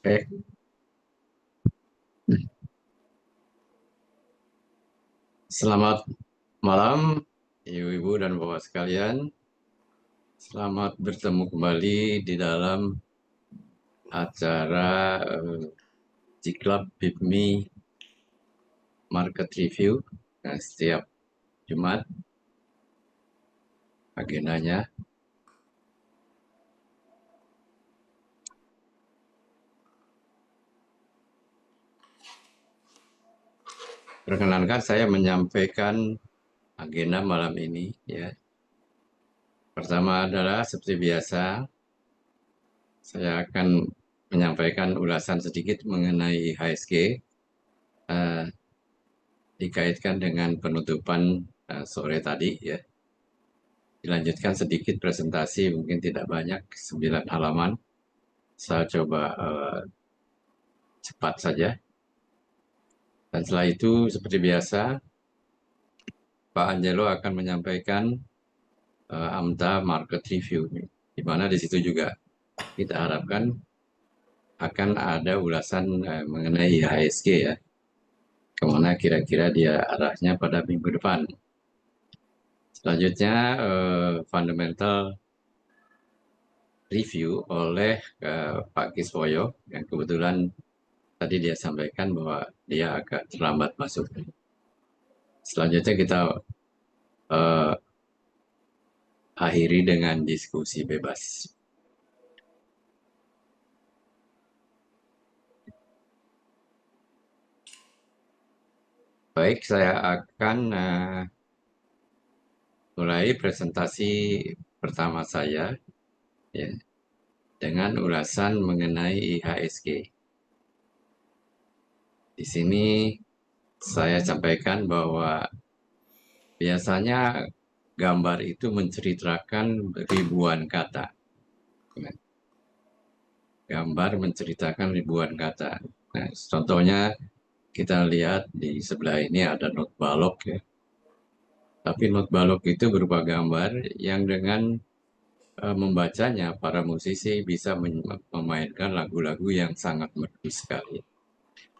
Oke, selamat malam, ibu-ibu dan bapak sekalian. Selamat bertemu kembali di dalam acara Ciklab BIPMI Market Review. Nah, setiap Jumat agendanya. Perkenankan saya menyampaikan agenda malam ini. Ya, pertama adalah seperti biasa, saya akan menyampaikan ulasan sedikit mengenai HSG. Dikaitkan dengan penutupan sore tadi ya. Dilanjutkan sedikit presentasi, mungkin tidak banyak, 9 halaman. Saya coba cepat saja. Dan setelah itu seperti biasa, Pak Angelo akan menyampaikan AMTA Market Review, di mana di situ juga kita harapkan akan ada ulasan mengenai IHSG ya, kemana kira-kira dia arahnya pada minggu depan. Selanjutnya fundamental review oleh Pak Kiswoyo, yang kebetulan tadi dia sampaikan bahwa dia agak terlambat masuk. Selanjutnya kita uh, akhiri dengan diskusi bebas. Baik, saya akan mulai presentasi pertama saya ya, dengan ulasan mengenai IHSG. Di sini saya sampaikan bahwa biasanya gambar itu menceritakan ribuan kata. Gambar menceritakan ribuan kata. Nah, contohnya kita lihat di sebelah ini ada not balok ya. Tapi not balok itu berupa gambar yang dengan membacanya para musisi bisa memainkan lagu-lagu yang sangat merdu sekali.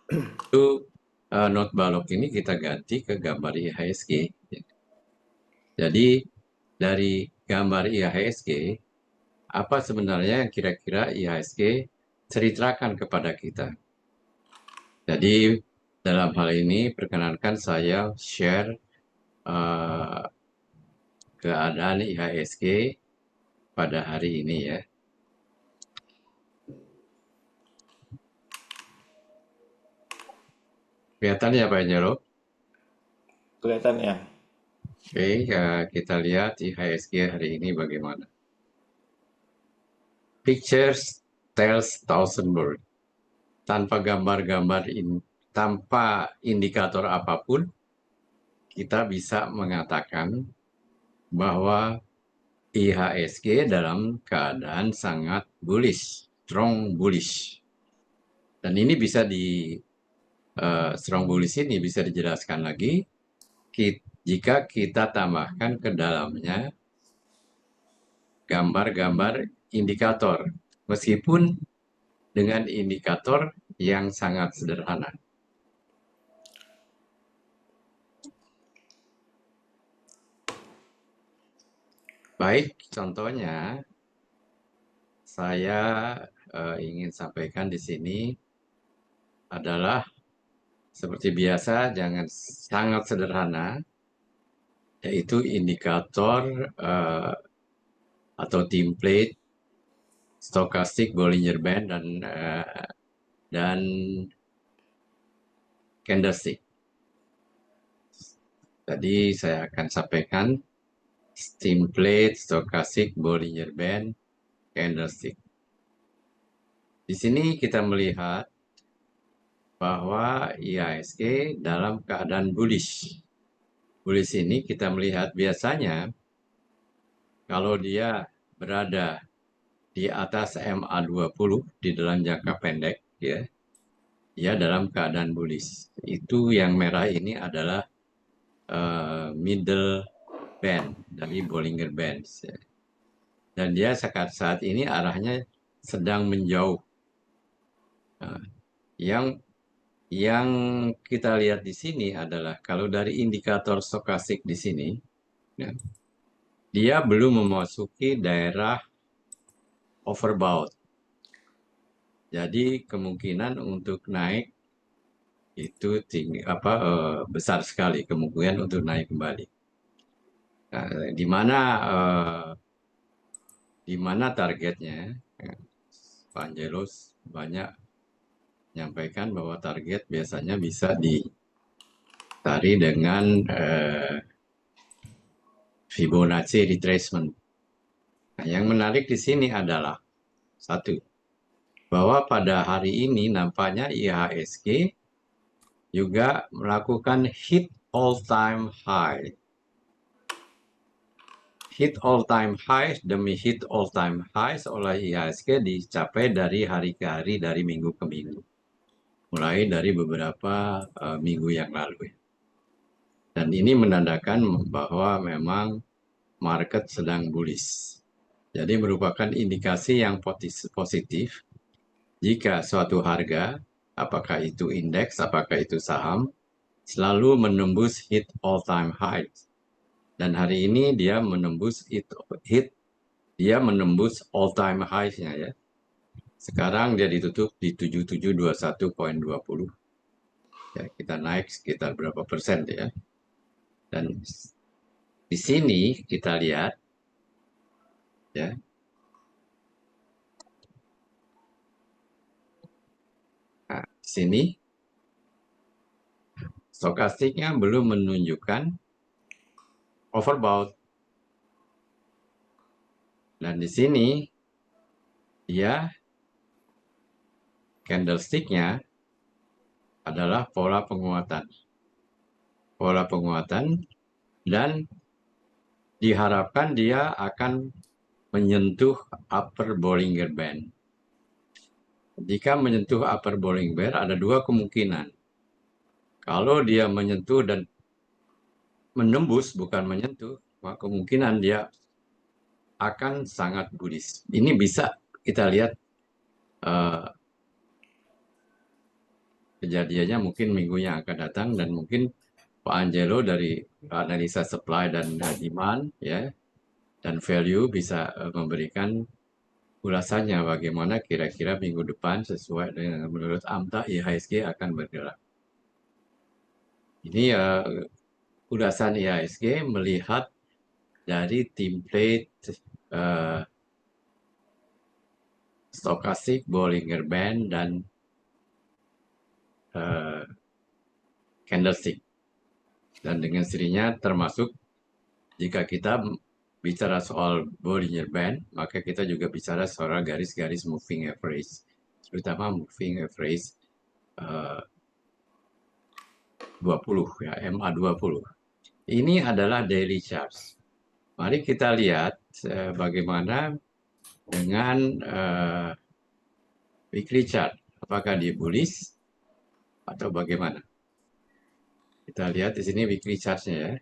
Itu not balok ini kita ganti ke gambar IHSG. Jadi dari gambar IHSG, apa sebenarnya yang kira-kira IHSG ceritakan kepada kita? Jadi dalam hal ini perkenankan saya share keadaan IHSG pada hari ini ya. Kelihatan ya Pak Jero? Kelihatan ya. Oke, kita lihat IHSG hari ini bagaimana. Pictures tells thousand words. Tanpa gambar-gambar, tanpa indikator apapun, kita bisa mengatakan bahwa IHSG dalam keadaan sangat bullish, strong bullish. Dan ini bisa strong bullish ini bisa dijelaskan lagi jika kita tambahkan ke dalamnya gambar-gambar indikator, meskipun dengan indikator yang sangat sederhana. Baik, contohnya saya ingin sampaikan di sini adalah seperti biasa, jangan sangat sederhana, yaitu indikator atau template stokastik Bollinger Band dan candlestick. Tadi saya akan sampaikan template stokastik Bollinger Band candlestick. Di sini kita melihat bahwa IHSG dalam keadaan bullish. Bullish ini kita melihat biasanya kalau dia berada di atas MA20 di dalam jangka pendek, ya, dia dalam keadaan bullish. Itu yang merah ini adalah middle band dari Bollinger Bands. Ya. Dan dia saat ini arahnya sedang menjauh Yang yang kita lihat di sini adalah kalau dari indikator stokastik di sini, ya, dia belum memasuki daerah overbought. Jadi kemungkinan untuk naik itu tinggi, besar sekali kemungkinan untuk naik kembali. Nah, eh, di mana targetnya? Ya, Pak Angelos banyak menyampaikan bahwa target biasanya bisa ditari dengan Fibonacci retracement. Nah, yang menarik di sini adalah satu, bahwa pada hari ini nampaknya IHSG juga melakukan hit all time high. Hit all time high demi hit all time high oleh IHSG dicapai dari hari ke hari, dari minggu ke minggu. Mulai dari beberapa minggu yang lalu. Dan ini menandakan bahwa memang market sedang bullish. Jadi merupakan indikasi yang positif jika suatu harga, apakah itu indeks, apakah itu saham, selalu menembus hit all time high. Dan hari ini dia menembus dia menembus all time high-nya ya. Sekarang dia ditutup di 7721,20. Ya, kita naik sekitar berapa persen ya. Dan di sini kita lihat ya. Nah, di sini stokastiknya belum menunjukkan overbought. Dan di sini dia candlestick-nya adalah pola penguatan. Pola penguatan dan diharapkan dia akan menyentuh upper Bollinger Band. Jika menyentuh upper Bollinger Band ada dua kemungkinan. Kalau dia menyentuh dan menembus bukan menyentuh, maka kemungkinan dia akan sangat bullish. Ini bisa kita lihat uh, kejadiannya mungkin minggu yang akan datang dan mungkin Pak Angelo dari analisa supply dan demand ya dan value bisa memberikan ulasannya bagaimana kira-kira minggu depan sesuai dengan menurut AMTA IHSG akan bergerak. Ini ulasan IHSG melihat dari template stokastik, Bollinger Band dan candlestick. Dan dengan sirinya termasuk jika kita bicara soal Bollinger Band, maka kita juga bicara soal garis-garis moving average, terutama moving average 20 ya, MA20. Ini adalah daily charts. Mari kita lihat bagaimana dengan weekly chart. Apakah dia bullish atau bagaimana? Kita lihat di sini weekly chart-nya ya.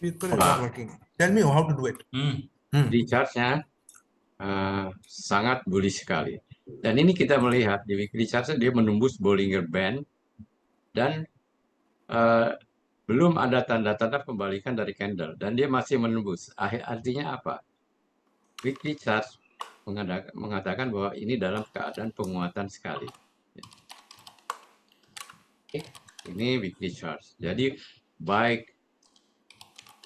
People is not working. Tell me how to do it. Weekly chart-nya sangat bullish sekali. Dan ini kita melihat di weekly chart dia menembus Bollinger Band dan belum ada tanda-tanda pembalikan dari candle dan dia masih menembus. Artinya apa? Weekly chart mengatakan bahwa ini dalam keadaan penguatan sekali. Ini weekly chart. Jadi baik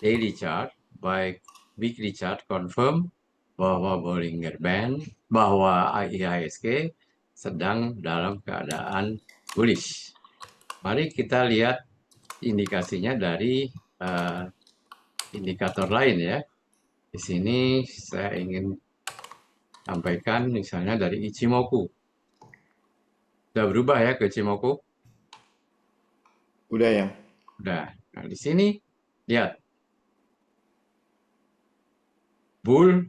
daily chart, baik weekly chart confirm bahwa Bollinger Band, bahwa IHSG sedang dalam keadaan bullish. Mari kita lihat indikasinya dari indikator lain ya. Di sini saya ingin sampaikan misalnya dari Ichimoku. Sudah berubah ya ke Ichimoku? Udah ya. Udah. Nah, di sini lihat. Bull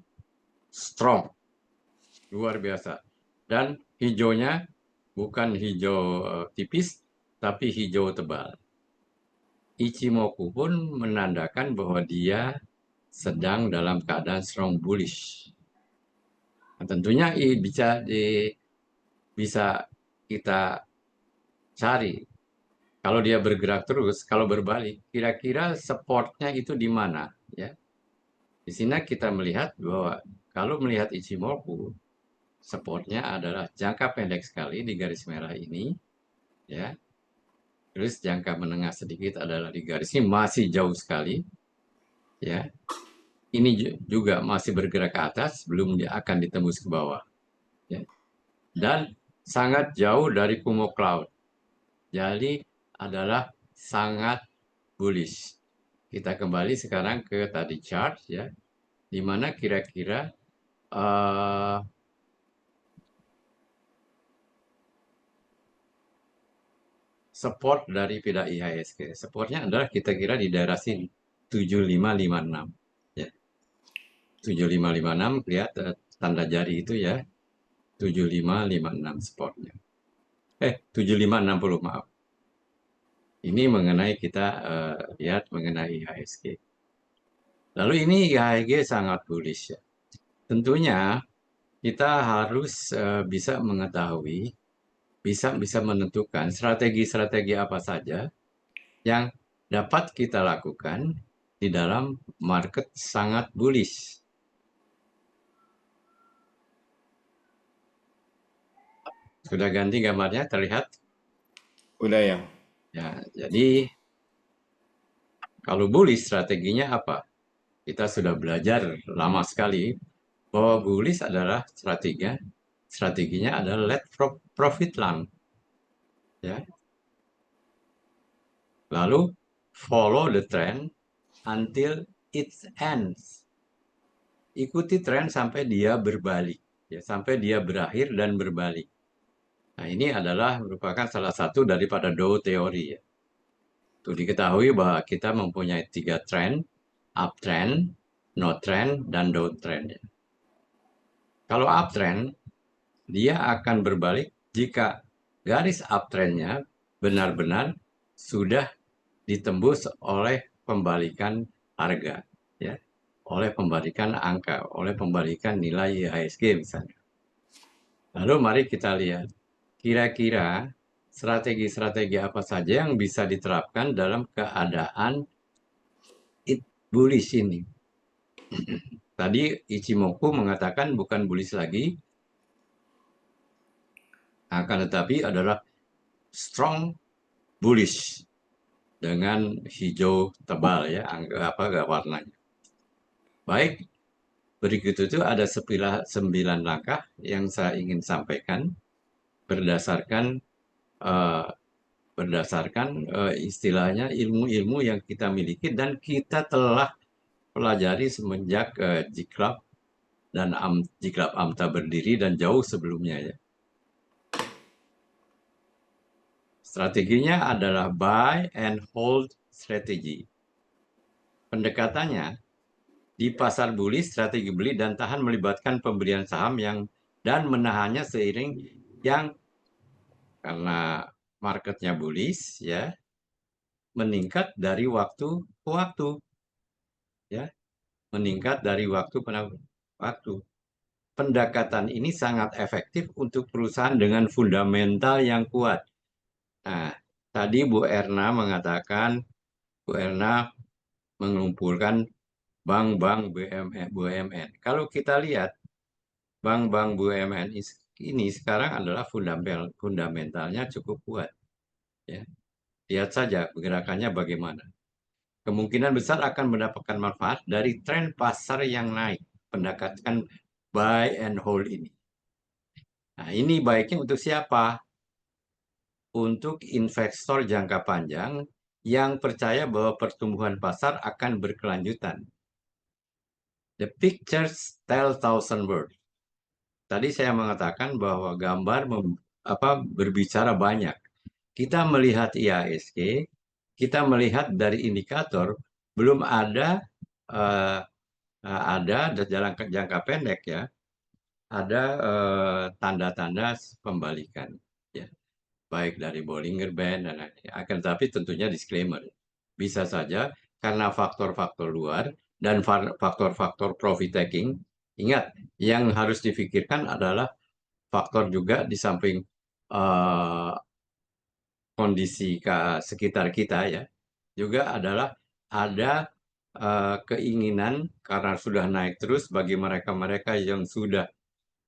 strong. Luar biasa. Dan hijaunya bukan hijau tipis, tapi hijau tebal. Ichimoku pun menandakan bahwa dia sedang dalam keadaan strong bullish. Nah, tentunya bisa kita cari. Kalau dia bergerak terus, kalau berbalik, kira-kira supportnya itu di mana? Ya, di sini kita melihat bahwa kalau melihat Ichimoku, supportnya adalah jangka pendek sekali di garis merah ini, ya. Terus jangka menengah sedikit adalah di garis ini masih jauh sekali, ya. Ini juga masih bergerak ke atas, belum dia akan ditembus ke bawah, ya. Dan sangat jauh dari Kumo Cloud. Jadi adalah sangat bullish. Kita kembali sekarang ke tadi chart, ya, di mana kira-kira support dari pida IHSG. Supportnya adalah kita kira di daerah sini 7556, ya. 7556 lihat tanda jari itu, ya, 7556 supportnya. 7560, maaf. Ini mengenai kita lihat mengenai IHSG. Lalu ini IHSG sangat bullish, ya. Tentunya kita harus bisa mengetahui, bisa menentukan strategi-strategi apa saja yang dapat kita lakukan di dalam market sangat bullish. Sudah ganti gambarnya, terlihat? Udah yang. Ya, jadi kalau bullish strateginya apa? Kita sudah belajar lama sekali bahwa bullish adalah strateginya adalah let profit long, ya. Lalu follow the trend until it ends. Ikuti tren sampai dia berbalik, ya, sampai dia berakhir dan berbalik. Nah, ini adalah merupakan salah satu daripada Dow teori, ya. Itu diketahui bahwa kita mempunyai 3 trend, uptrend, no trend, dan down trend, ya. Kalau uptrend, dia akan berbalik jika garis uptrendnya benar-benar sudah ditembus oleh pembalikan harga, ya, oleh pembalikan angka, oleh pembalikan nilai IHSG misalnya. Lalu mari kita lihat, kira-kira strategi-strategi apa saja yang bisa diterapkan dalam keadaan bullish ini. Tadi Ichimoku mengatakan bukan bullish lagi, akan tetapi adalah strong bullish dengan hijau tebal, ya, warnanya. Baik, berikut itu ada 9 langkah yang saya ingin sampaikan berdasarkan istilahnya ilmu-ilmu yang kita miliki dan kita telah pelajari semenjak Jiklab dan Jiklab Amta berdiri dan jauh sebelumnya, ya. Strateginya adalah buy and hold strategy. Pendekatannya di pasar bullish, strategi beli dan tahan melibatkan pembelian saham dan menahannya seiring yang karena marketnya bullish, ya, meningkat dari waktu ke waktu, ya, meningkat dari waktu ke waktu. Pendekatan ini sangat efektif untuk perusahaan dengan fundamental yang kuat. Nah, tadi Bu Erna mengatakan, Bu Erna mengumpulkan bank-bank BUMN. Kalau kita lihat, bank-bank BUMN ini sekarang adalah fundamentalnya cukup kuat, ya. Lihat saja gerakannya bagaimana. Kemungkinan besar akan mendapatkan manfaat dari tren pasar yang naik. Pendekatan buy and hold ini. Nah, ini baiknya untuk siapa? Untuk investor jangka panjang yang percaya bahwa pertumbuhan pasar akan berkelanjutan. The pictures tell thousand words. Tadi saya mengatakan bahwa gambar berbicara banyak. Kita melihat IHSG, kita melihat dari indikator, belum ada dalam jangka pendek, ya, ada tanda-tanda pembalikan, ya, baik dari Bollinger Band dan lain-lain. Akan tetapi tentunya disclaimer, bisa saja karena faktor-faktor luar dan faktor-faktor profit taking. Ingat, yang harus difikirkan adalah faktor juga di samping eh, kondisi sekitar kita ya, juga adalah ada keinginan karena sudah naik terus bagi mereka-mereka yang sudah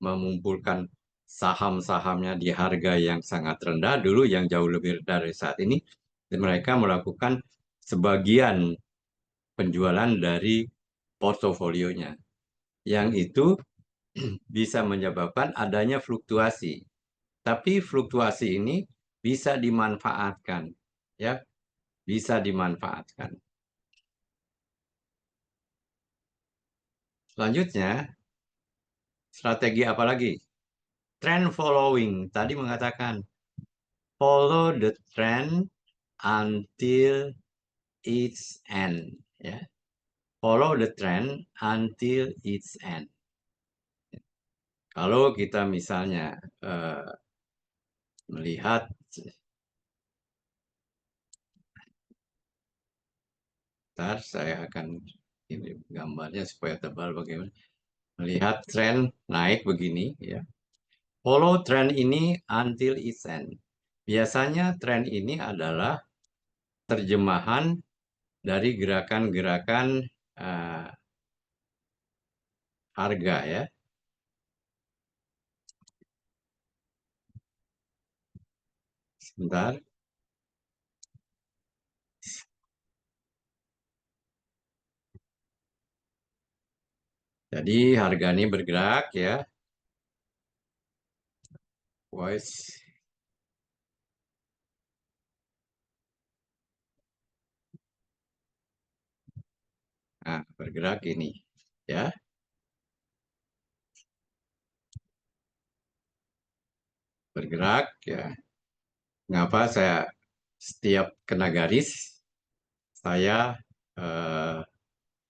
mengumpulkan saham-sahamnya di harga yang sangat rendah dulu, yang jauh lebih rendah dari saat ini, dan mereka melakukan sebagian penjualan dari portofolionya, yang itu bisa menyebabkan adanya fluktuasi. Tapi fluktuasi ini bisa dimanfaatkan, ya, bisa dimanfaatkan. Selanjutnya, strategi apa lagi? Trend following. Tadi mengatakan follow the trend until its end. Ya, follow the trend until its end. Kalau kita misalnya melihat, ntar saya akan ini gambarnya supaya tebal bagaimana. Melihat tren naik begini, ya. Follow tren ini until its end. Biasanya tren ini adalah terjemahan dari gerakan-gerakan harga, ya. Sebentar. Jadi harga ini bergerak, ya. Voice. Nah, bergerak ini, ya. Bergerak, ya. Mengapa saya setiap kena garis saya eh,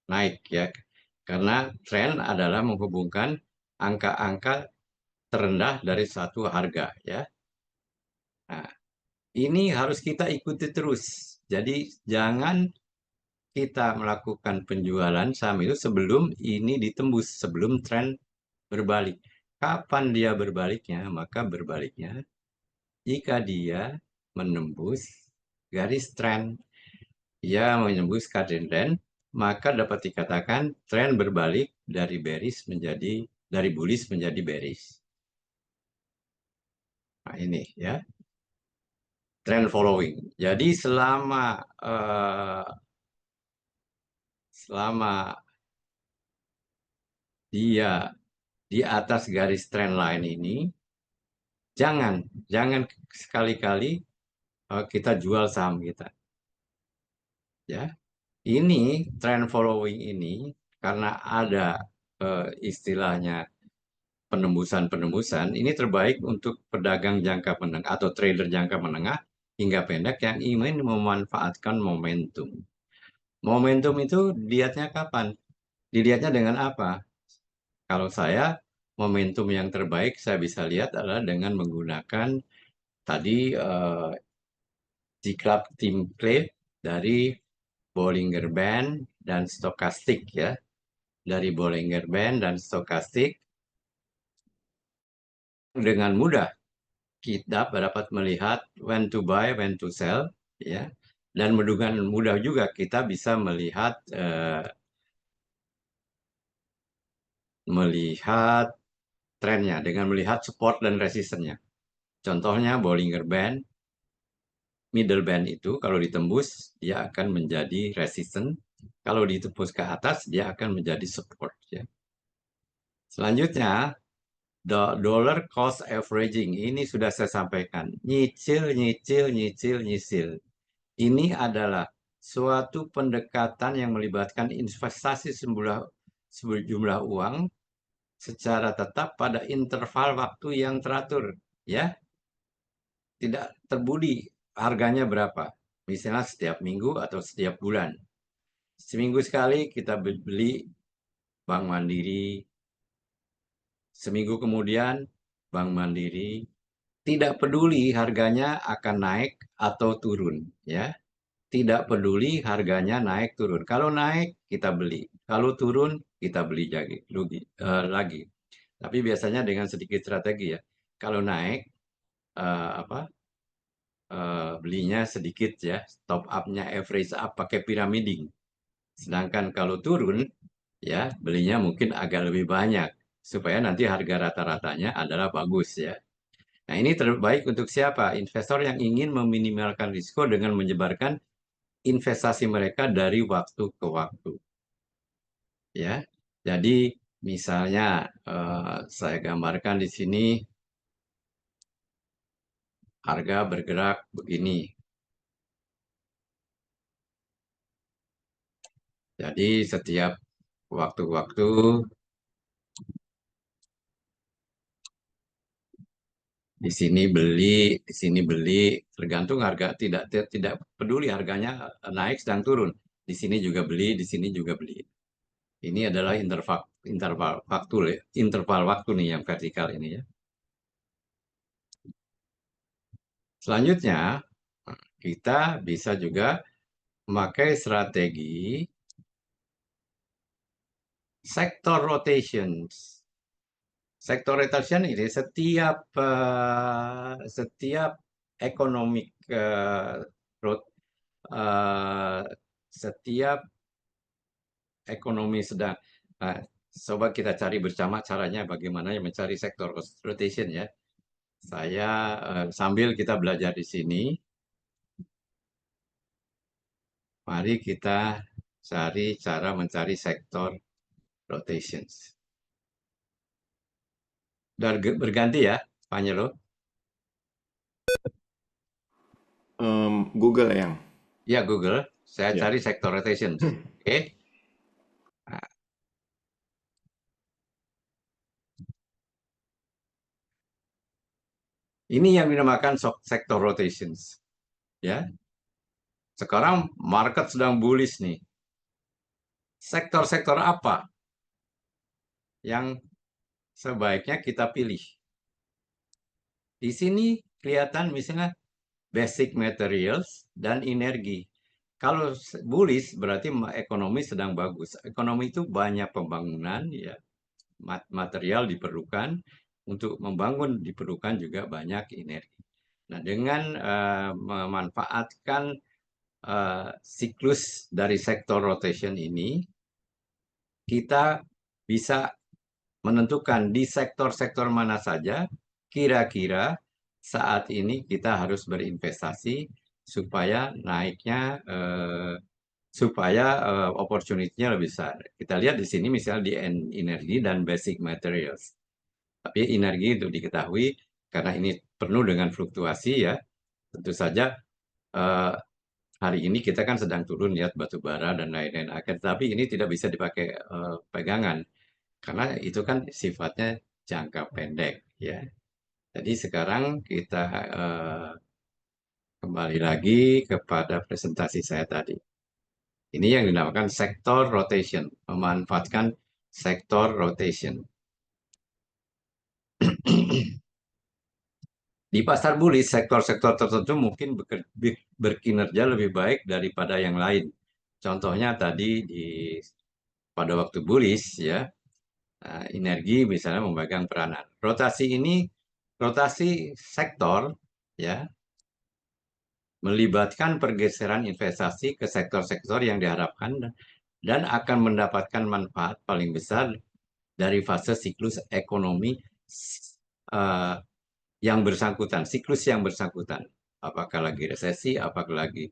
naik, ya? Karena tren adalah menghubungkan angka-angka terendah dari satu harga, ya. Nah, ini harus kita ikuti terus. Jadi jangan kita melakukan penjualan saham itu sebelum ini ditembus, sebelum tren berbalik. Kapan dia berbaliknya? Maka berbaliknya jika dia menembus garis tren. Dia menembus garis tren, maka dapat dikatakan tren berbalik dari bullish menjadi bearish. Nah, ini, ya, trend following. Jadi selama dia di atas garis trend line ini, jangan jangan sekali-kali kita jual saham kita, ya. Ini trend following ini karena ada istilahnya penembusan-penembusan, ini terbaik untuk pedagang jangka menengah atau trader jangka menengah hingga pendek yang ingin memanfaatkan momentum. Momentum itu dilihatnya kapan? Dilihatnya dengan apa? Kalau saya, momentum yang terbaik saya bisa lihat adalah dengan menggunakan tadi Ziklat template dari Bollinger Band dan Stokastik, ya. Dari Bollinger Band dan Stokastik, dengan mudah kita dapat melihat when to buy, when to sell, ya. Dan dengan mudah juga kita bisa melihat melihat trennya dengan melihat support dan resistennya. Contohnya Bollinger Band, middle band itu kalau ditembus dia akan menjadi resisten, kalau ditembus ke atas dia akan menjadi support, ya. Selanjutnya, dollar cost averaging ini sudah saya sampaikan. Nyicil, nyicil, nyicil, nyicil. Ini adalah suatu pendekatan yang melibatkan investasi sejumlah uang secara tetap pada interval waktu yang teratur, ya. Tidak terbudi harganya berapa. Misalnya setiap minggu atau setiap bulan. Seminggu sekali kita beli Bank Mandiri, seminggu kemudian Bank Mandiri. Tidak peduli harganya akan naik atau turun, ya. Tidak peduli harganya naik turun. Kalau naik kita beli, kalau turun kita beli lagi. Tapi biasanya dengan sedikit strategi, ya. Kalau naik belinya sedikit ya, top up-nya average up pakai pyramiding. Sedangkan kalau turun ya belinya mungkin agak lebih banyak supaya nanti harga rata-ratanya adalah bagus ya. Nah, ini terbaik untuk siapa? Investor yang ingin meminimalkan risiko dengan menyebarkan investasi mereka dari waktu ke waktu ya. Jadi misalnya saya gambarkan di sini harga bergerak begini. Jadi setiap waktu-waktu di sini beli, tergantung harga, tidak peduli harganya naik sedang turun. Di sini juga beli, di sini juga beli. Ini adalah interval waktu nih yang vertikal ini ya. Selanjutnya kita bisa juga memakai strategi sector rotations. Sektor rotation ini setiap ekonomik eh, setiap ekonomi sedang. Nah, coba kita cari bersama caranya bagaimana mencari sektor rotation ya. Saya sambil kita belajar di sini, mari kita cari cara mencari sektor rotations. Udah berganti ya, Panyelo? Google yang. Ya, Google. Saya Ya. cari sektor rotations. Oke. Nah, ini yang dinamakan sektor rotations. Ya, sekarang market sedang bullish nih. Sektor-sektor apa yang sebaiknya kita pilih? Di sini kelihatan misalnya basic materials dan energi. Kalau bullish berarti ekonomi sedang bagus. Ekonomi itu banyak pembangunan, ya, material diperlukan untuk membangun, diperlukan juga banyak energi. Nah, dengan memanfaatkan siklus dari sektor rotation ini, kita bisa menentukan di sektor-sektor mana saja kira-kira saat ini kita harus berinvestasi supaya naiknya supaya opportunity-nya lebih besar. Kita lihat di sini misalnya di energi dan basic materials. Tapi energi itu diketahui karena ini penuh dengan fluktuasi ya. Tentu saja eh, hari ini kita kan sedang turun lihat batu bara dan lain-lain. Tapi ini tidak bisa dipakai pegangan karena itu kan sifatnya jangka pendek ya. Jadi sekarang kita kembali lagi kepada presentasi saya tadi. Ini yang dinamakan sektor rotation, memanfaatkan sektor rotation. Di pasar bullish, sektor-sektor tertentu mungkin berkinerja lebih baik daripada yang lain. Contohnya tadi pada waktu bullish ya, energi misalnya memegang peranan. Rotasi sektor ya melibatkan pergeseran investasi ke sektor-sektor yang diharapkan dan akan mendapatkan manfaat paling besar dari fase siklus ekonomi uh, yang bersangkutan, siklus yang bersangkutan. Apakah lagi resesi, apakah lagi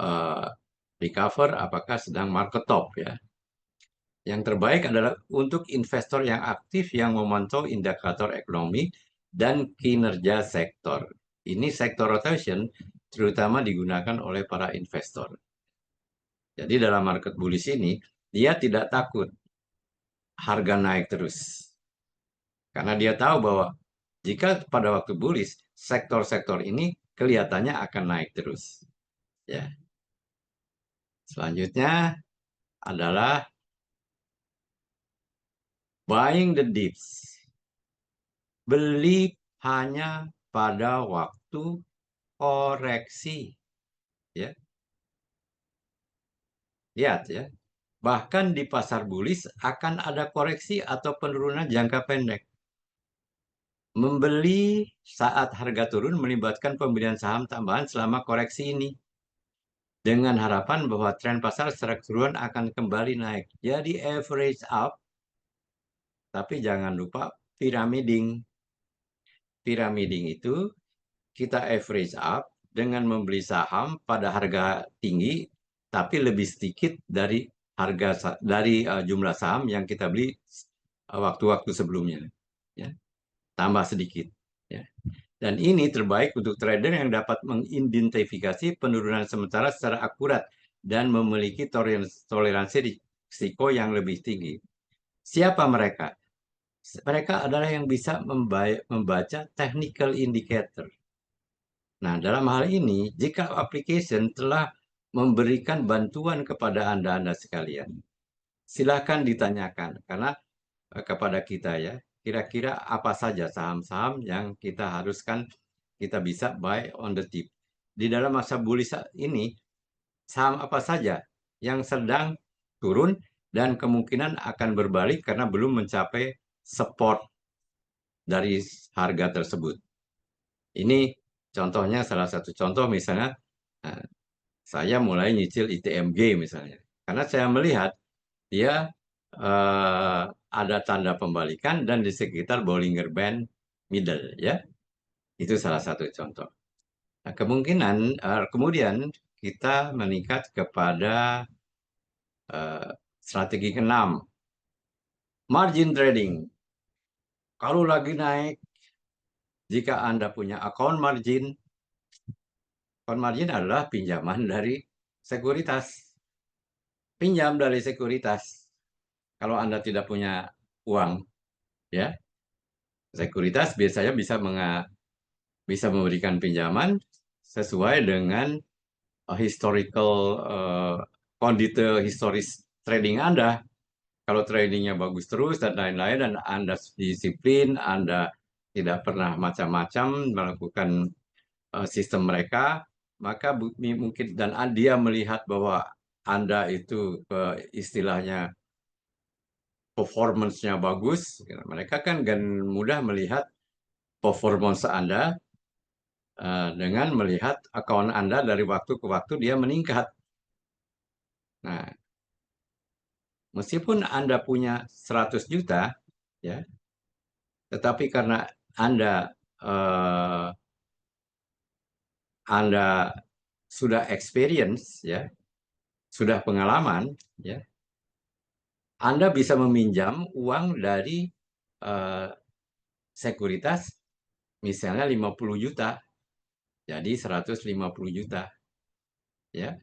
uh, recover, apakah sedang market top ya. Yang terbaik adalah untuk investor yang aktif yang memantau indikator ekonomi dan kinerja sektor. Ini sektor rotation terutama digunakan oleh para investor. Jadi dalam market bullish ini, dia tidak takut harga naik terus. Karena dia tahu bahwa jika pada waktu bullish, sektor-sektor ini kelihatannya akan naik terus. Ya. Selanjutnya adalah buying the dips. Beli hanya pada waktu koreksi. Ya. Lihat ya. Bahkan di pasar bullish akan ada koreksi atau penurunan jangka pendek. membeli saat harga turun melibatkan pembelian saham tambahan selama koreksi ini. Dengan harapan bahwa tren pasar secara keseluruhan akan kembali naik. Jadi average up, tapi jangan lupa pyramiding. Pyramiding itu kita average up dengan membeli saham pada harga tinggi, tapi lebih sedikit dari jumlah saham yang kita beli waktu-waktu sebelumnya. Ya, tambah sedikit. Ya. Dan ini terbaik untuk trader yang dapat mengidentifikasi penurunan sementara secara akurat dan memiliki toleransi risiko yang lebih tinggi. Siapa mereka? Mereka adalah yang bisa membaca technical indicator. Nah, dalam hal ini, jika application telah memberikan bantuan kepada Anda sekalian, silakan ditanyakan karena kepada kita ya, kira-kira apa saja saham-saham yang kita haruskan kita bisa buy on the dip. Di dalam masa bullish ini, saham apa saja yang sedang turun dan kemungkinan akan berbalik karena belum mencapai support dari harga tersebut. Ini contohnya, salah satu contoh misalnya, saya mulai nyicil ITMG misalnya. Karena saya melihat dia ada tanda pembalikan dan di sekitar Bollinger Band middle ya. Itu salah satu contoh. Nah, kemudian kita meningkat kepada strategi ke-6, margin trading. Kalau lagi naik, jika Anda punya account margin adalah pinjaman dari sekuritas. Pinjam dari sekuritas. Kalau Anda tidak punya uang, ya, sekuritas biasanya bisa memberikan pinjaman sesuai dengan historical kondisi historis trading Anda. Kalau tradingnya bagus terus dan lain-lain dan Anda disiplin, Anda tidak pernah macam-macam melakukan sistem mereka, maka mungkin dan dia melihat bahwa Anda itu istilahnya performance-nya bagus, mereka kan mudah melihat performance Anda dengan melihat akun Anda dari waktu ke waktu dia meningkat. Nah, meskipun Anda punya 100 juta, ya, tetapi karena Anda sudah experience, ya, sudah pengalaman, ya, Anda bisa meminjam uang dari sekuritas, misalnya 50 juta, jadi 150 juta, ya.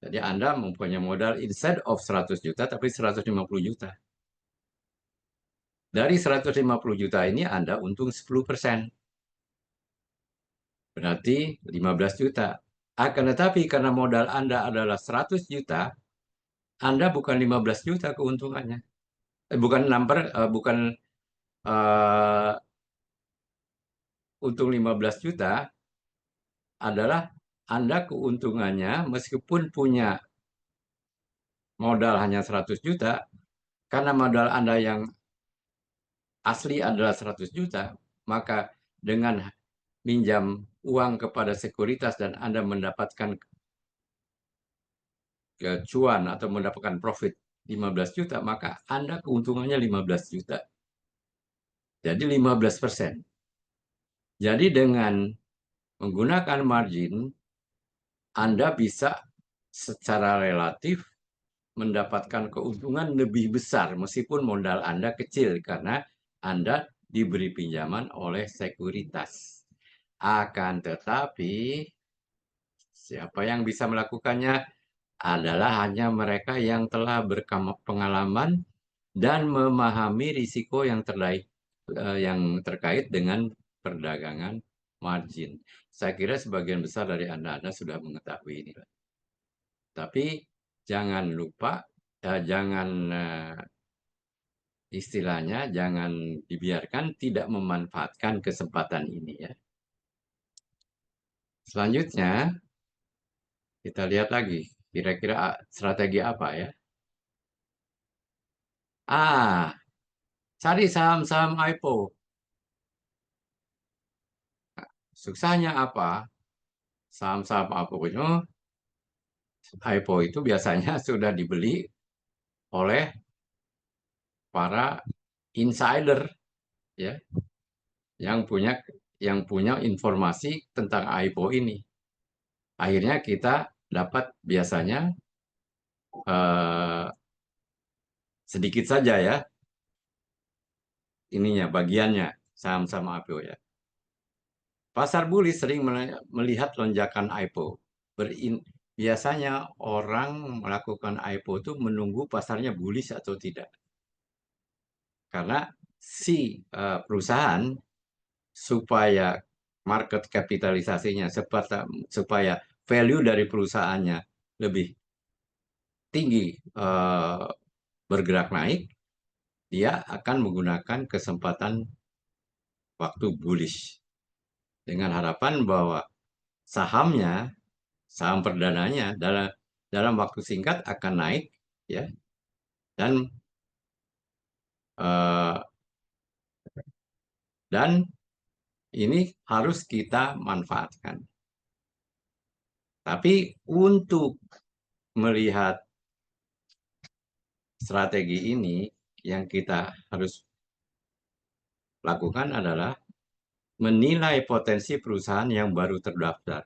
Jadi Anda mempunyai modal instead of 100 juta, tapi 150 juta. Dari 150 juta ini Anda untung 10%. Berarti 15 juta. Akan tetapi karena modal Anda adalah 100 juta, Anda bukan 15 juta keuntungannya. Bukan untung 15 juta, adalah Anda keuntungannya meskipun punya modal hanya 100 juta, karena modal Anda yang asli adalah 100 juta, maka dengan minjam uang kepada sekuritas dan Anda mendapatkan cuan atau mendapatkan profit 15 juta, maka Anda keuntungannya 15 juta. Jadi 15%. Jadi dengan menggunakan margin, Anda bisa secara relatif mendapatkan keuntungan lebih besar meskipun modal Anda kecil karena Anda diberi pinjaman oleh sekuritas. Akan tetapi siapa yang bisa melakukannya adalah hanya mereka yang telah berpengalaman dan memahami risiko yang terkait dengan perdagangan margin. Saya kira sebagian besar dari Anda sudah mengetahui ini. Tapi jangan lupa, istilahnya jangan dibiarkan tidak memanfaatkan kesempatan ini ya. Selanjutnya kita lihat lagi kira-kira strategi apa ya. Cari saham-saham IPO. susahnya apa? Saham-saham IPO itu biasanya sudah dibeli oleh para insider, ya, yang punya informasi tentang IPO ini. Akhirnya kita dapat biasanya eh, sedikit saja ya ininya bagiannya saham-saham IPO ya. Pasar bullish sering melihat lonjakan IPO. Biasanya orang melakukan IPO itu menunggu pasarnya bullish atau tidak. Karena si perusahaan supaya market kapitalisasinya supaya value dari perusahaannya lebih tinggi bergerak naik, dia akan menggunakan kesempatan waktu bullish dengan harapan bahwa sahamnya, saham perdananya dalam waktu singkat akan naik, ya, dan eh, dan ini harus kita manfaatkan. Tapi untuk melihat strategi ini, yang kita harus lakukan adalah menilai potensi perusahaan yang baru terdaftar.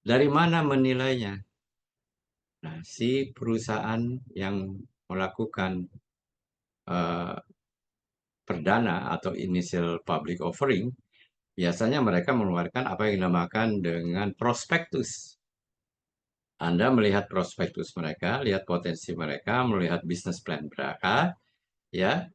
Dari mana menilainya? Nah, si perusahaan yang melakukan uh, perdana atau initial public offering, biasanya mereka mengeluarkan apa yang dinamakan dengan prospektus. Anda melihat prospektus mereka, lihat potensi mereka, melihat bisnis plan mereka, ya,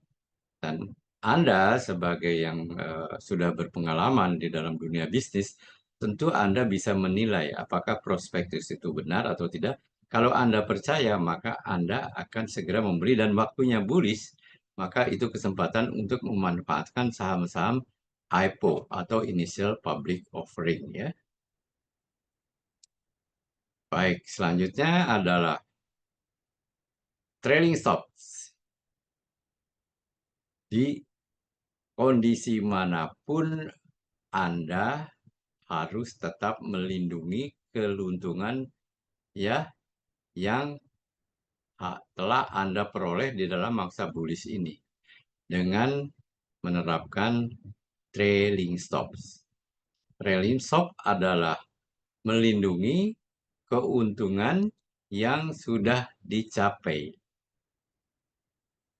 dan Anda sebagai yang sudah berpengalaman di dalam dunia bisnis, tentu Anda bisa menilai apakah prospektus itu benar atau tidak. Kalau Anda percaya, maka Anda akan segera membeli dan waktunya bullish, maka itu kesempatan untuk memanfaatkan saham-saham IPO atau Initial Public Offering, ya. Baik, selanjutnya adalah trailing stops. Di kondisi manapun Anda harus tetap melindungi keuntungan, ya, yang telah Anda peroleh di dalam mangsa bullish ini dengan menerapkan trailing stops. Trailing stop adalah melindungi keuntungan yang sudah dicapai.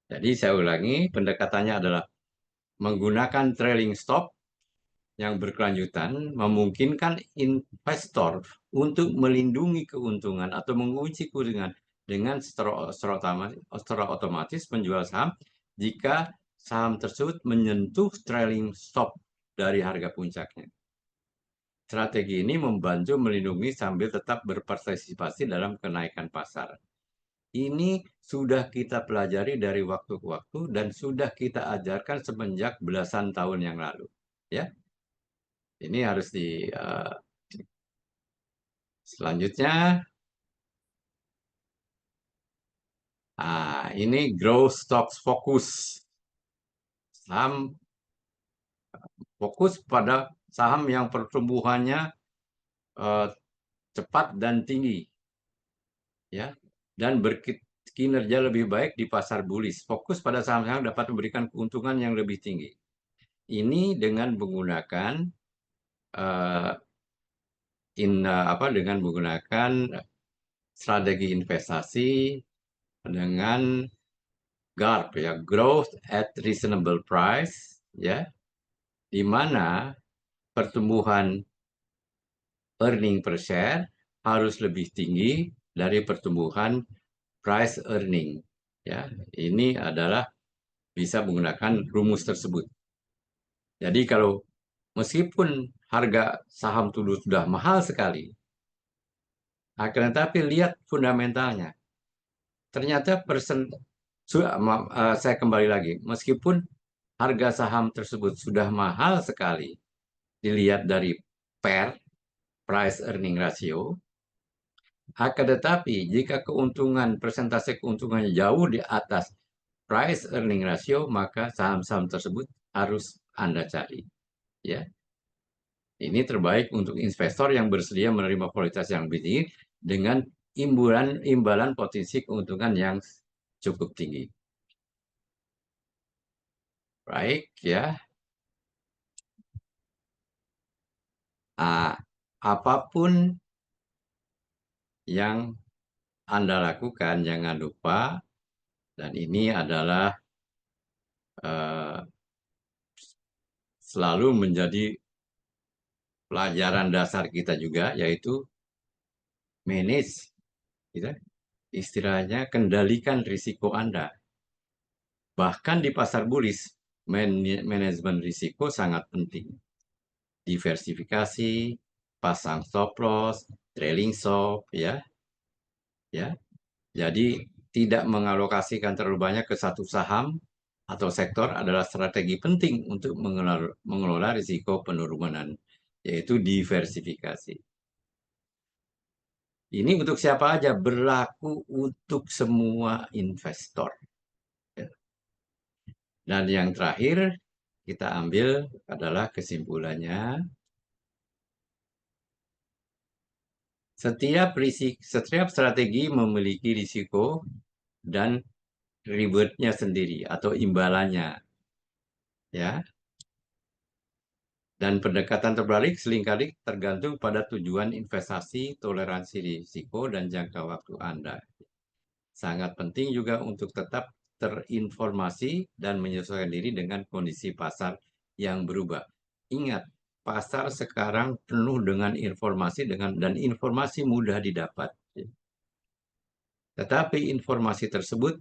Jadi saya ulangi, pendekatannya adalah menggunakan trailing stop yang berkelanjutan memungkinkan investor untuk melindungi keuntungan atau mengunci keuntungan dengan secara otomatis menjual saham jika saham tersebut menyentuh trailing stop dari harga puncaknya. Strategi ini membantu melindungi sambil tetap berpartisipasi dalam kenaikan pasar. Ini sudah kita pelajari dari waktu ke waktu dan sudah kita ajarkan semenjak belasan tahun yang lalu. Ya, ini harus selanjutnya. Ini growth stocks fokus. Saham fokus pada saham yang pertumbuhannya cepat dan tinggi, ya, dan berkinerja lebih baik di pasar bullish. Fokus pada saham-saham yang dapat memberikan keuntungan yang lebih tinggi. Ini dengan menggunakan dengan menggunakan strategi investasi dengan GARP, ya, Growth at Reasonable Price, ya, di mana pertumbuhan earning per share harus lebih tinggi dari pertumbuhan price earning. Ya, ini adalah bisa menggunakan rumus tersebut. Jadi kalau meskipun harga saham dulu sudah mahal sekali, akan tetapi lihat fundamentalnya. Ternyata saya kembali lagi, meskipun harga saham tersebut sudah mahal sekali, dilihat dari PER, price earning ratio, akan tetapi jika persentase keuntungannya jauh di atas price earning ratio, maka saham-saham tersebut harus Anda cari. Ya. Ini terbaik untuk investor yang bersedia menerima kualitas yang lebih tinggi dengan imbalan potensi keuntungan yang cukup tinggi. Baik ya. Apapun yang Anda lakukan, jangan lupa, dan ini adalah selalu menjadi pelajaran dasar kita juga, yaitu manage, gitu. Istilahnya kendalikan risiko Anda. Bahkan di pasar bullish, manajemen risiko sangat penting. Diversifikasi, pasang stop loss, trailing stop, ya. Jadi tidak mengalokasikan terlalu banyak ke satu saham atau sektor adalah strategi penting untuk mengelola risiko penurunan, yaitu diversifikasi. Ini untuk siapa aja? Berlaku untuk semua investor. Dan yang terakhir, kita ambil adalah kesimpulannya. Setiap strategi memiliki risiko dan rewardnya sendiri atau imbalannya. Ya. Dan pendekatan terbalik seringkali tergantung pada tujuan investasi, toleransi risiko, dan jangka waktu Anda. Sangat penting juga untuk tetap terinformasi dan menyesuaikan diri dengan kondisi pasar yang berubah. Ingat, pasar sekarang penuh dengan informasi dan informasi mudah didapat. Tetapi informasi tersebut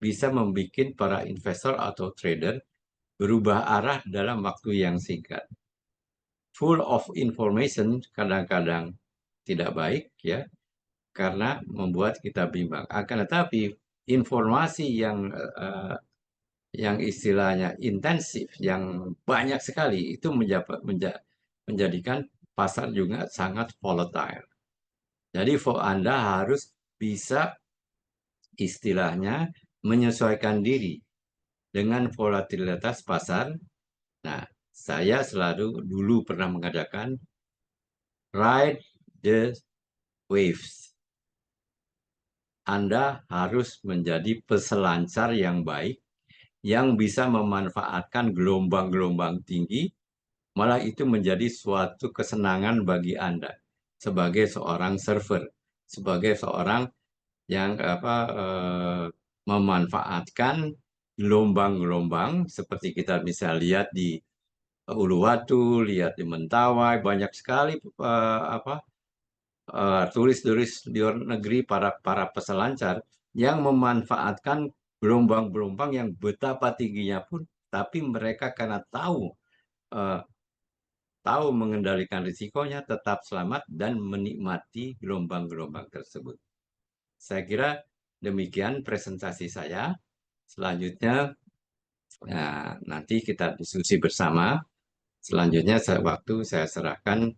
bisa membuat para investor atau trader berubah arah dalam waktu yang singkat. Full of information kadang-kadang tidak baik, ya, karena membuat kita bimbang. Akan tetapi informasi yang istilahnya intensif, yang banyak sekali, itu menjadikan pasar juga sangat volatile. Jadi Anda harus bisa istilahnya menyesuaikan diri dengan volatilitas pasar. Nah, saya selalu dulu pernah mengadakan ride the waves. Anda harus menjadi peselancar yang baik, yang bisa memanfaatkan gelombang-gelombang tinggi, malah itu menjadi suatu kesenangan bagi Anda sebagai seorang surfer, sebagai seorang yang memanfaatkan gelombang-gelombang seperti kita bisa lihat di Uluwatu, lihat di Mentawai, banyak sekali turis-turis di luar negeri, para peselancar yang memanfaatkan gelombang-gelombang yang betapa tingginya pun, tapi mereka karena tahu mengendalikan risikonya, tetap selamat dan menikmati gelombang-gelombang tersebut. Saya kira demikian presentasi saya. Selanjutnya, nanti kita diskusi bersama. Selanjutnya waktu saya serahkan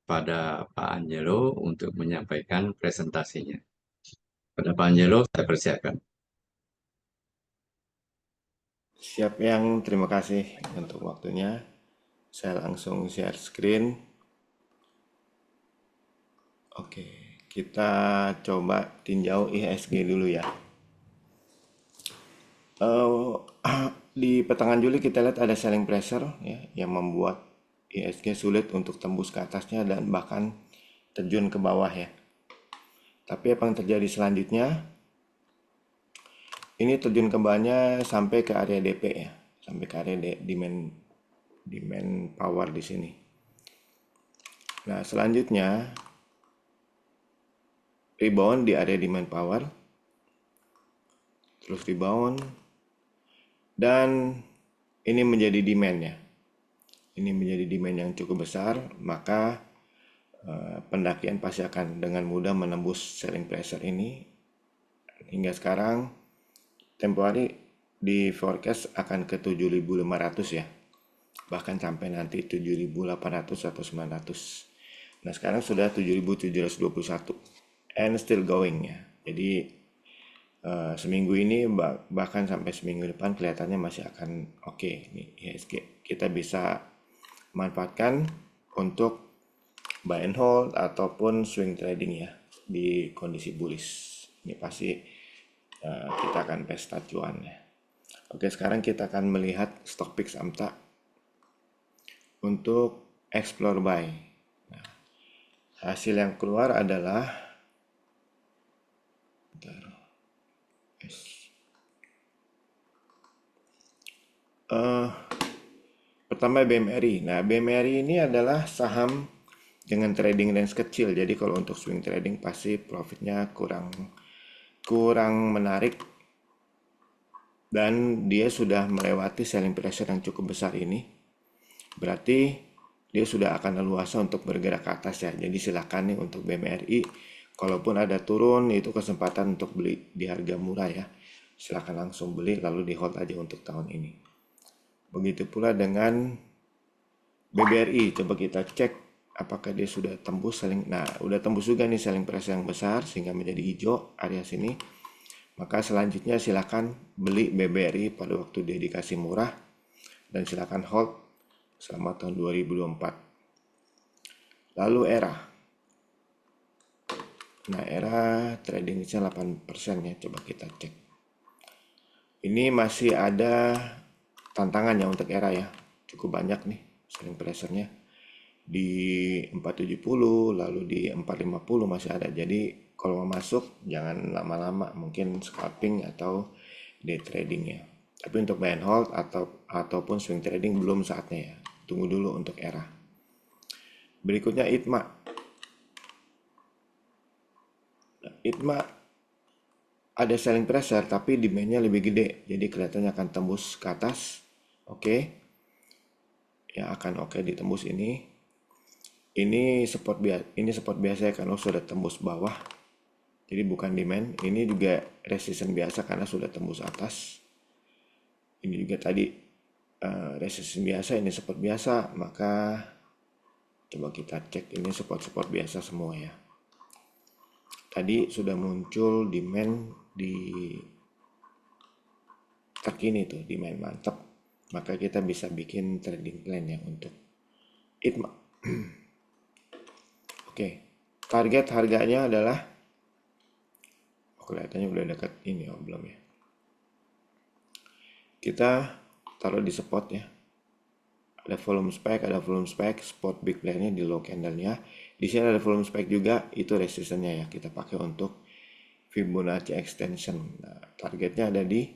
pada Pak Angelo untuk menyampaikan presentasinya. Pada Pak Angelo, saya persiapkan. Siap yang, terima kasih untuk waktunya. Saya langsung share screen. Oke, kita coba tinjau IHSG dulu ya. Di pertengahan Juli kita lihat ada selling pressure ya, yang membuat IHSG sulit untuk tembus ke atasnya dan bahkan terjun ke bawah ya. Tapi apa yang terjadi selanjutnya? Ini terjun ke bawahnya sampai ke area DP ya, sampai ke area demand power di sini. Nah, selanjutnya rebound di area demand power, terus rebound, dan ini menjadi demand ya. Ini menjadi demand yang cukup besar, maka pendakian pasti akan dengan mudah menembus selling pressure ini. Hingga sekarang tempo hari di forecast akan ke 7.500 ya, bahkan sampai nanti 7.800 atau 900. Nah, sekarang sudah 7.721 and still going ya. Jadi seminggu ini bahkan sampai seminggu depan kelihatannya masih akan oke nih IHSG. Kita bisa manfaatkan untuk buy and hold ataupun swing trading ya di kondisi bullish. Ini pasti kita akan pesta cuan ya. Oke, sekarang kita akan melihat Stockpix AMTA untuk explore buy. Nah, hasil yang keluar adalah pertama BMRI. Nah, BMRI ini adalah saham dengan trading range kecil. Jadi kalau untuk swing trading pasti profitnya kurang menarik, dan dia sudah melewati selling pressure yang cukup besar ini. Berarti dia sudah akan leluasa untuk bergerak ke atas ya. Jadi silakan nih untuk BMRI, kalaupun ada turun itu kesempatan untuk beli di harga murah ya. Silakan langsung beli lalu di hold aja untuk tahun ini. Begitu pula dengan BBRI, coba kita cek apakah dia sudah tembus selling. Nah, udah tembus juga nih selling pressure yang besar sehingga menjadi hijau area sini. Maka selanjutnya silakan beli BBRI pada waktu dia dikasih murah dan silakan hold selama tahun 2024. Lalu ERA. Nah, ERA tradingnya 8% ya, coba kita cek. Ini masih ada tantangannya untuk ERA ya, cukup banyak nih selling pressure-nya di 470 lalu di 450 masih ada. Jadi kalau mau masuk jangan lama-lama, mungkin scalping atau day trading ya. Tapi untuk buy and hold ataupun swing trading belum saatnya ya. Tunggu dulu untuk ERA. Berikutnya ITMA. Nah, ITMA ada selling pressure tapi demand-nya lebih gede. Jadi kelihatannya akan tembus ke atas. Oke. Ya akan oke ditembus ini. Ini support biasa ya, karena sudah tembus bawah. Jadi bukan demand. Ini juga resistance biasa karena sudah tembus atas. Ini juga tadi resistance biasa, ini support biasa. Maka coba kita cek, ini support biasa semua ya. Tadi sudah muncul demand di terkini tuh, demand mantap. Maka kita bisa bikin trading plan ya untuk ITMA. Oke, target harganya adalah kelihatannya udah dekat ini belum ya. Kita taruh di spot ya. Ada volume spike, spot big plan-nya di low candle-nya. Di sini ada volume spike juga, itu resistance-nya ya. Kita pakai untuk Fibonacci extension. Nah, targetnya ada di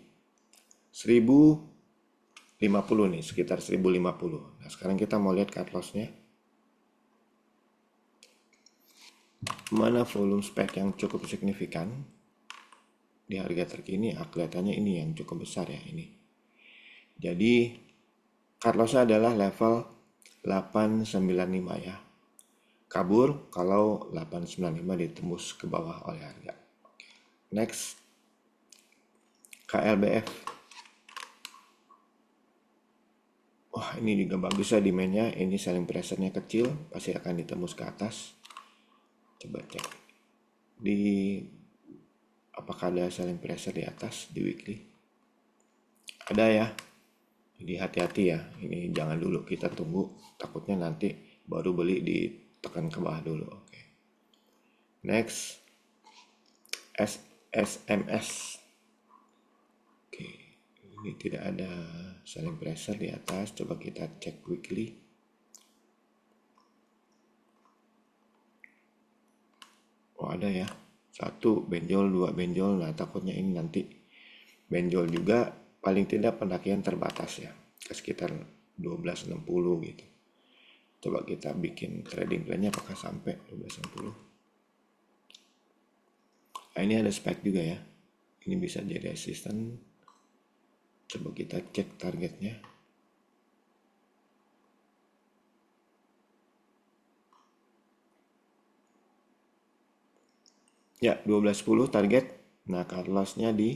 1050 nih, sekitar 1050. Nah, sekarang kita mau lihat cut loss-nya. Mana volume spike yang cukup signifikan di harga terkini? Kelihatannya ini yang cukup besar ya, ini. Jadi cut loss-nya adalah level 895 ya. Kabur kalau 895 ditembus ke bawah oleh harga. Next, KLBF. Wah, ini juga bagus ya demand-nya. Ini selling pressure-nya kecil, pasti akan ditembus ke atas. Coba cek apakah ada selling pressure di atas di weekly. Ada ya. Jadi hati-hati ya. Ini jangan dulu, kita tunggu. Takutnya nanti baru beli ditekan ke bawah dulu. Oke. Next, SMS. Oke, ini tidak ada selling pressure di atas. Coba kita cek weekly. Oh, ada ya. 1 benjol, 2 benjol. Nah, takutnya ini nanti benjol juga, paling tidak pendakian terbatas ya. Ke sekitar 1260 gitu. Coba kita bikin trading plan-nya apakah sampai 1260. Nah, ini ada spike juga ya. Ini bisa jadi resistance. Coba kita cek targetnya. Ya, 1210 target. Nah, cut loss-nya di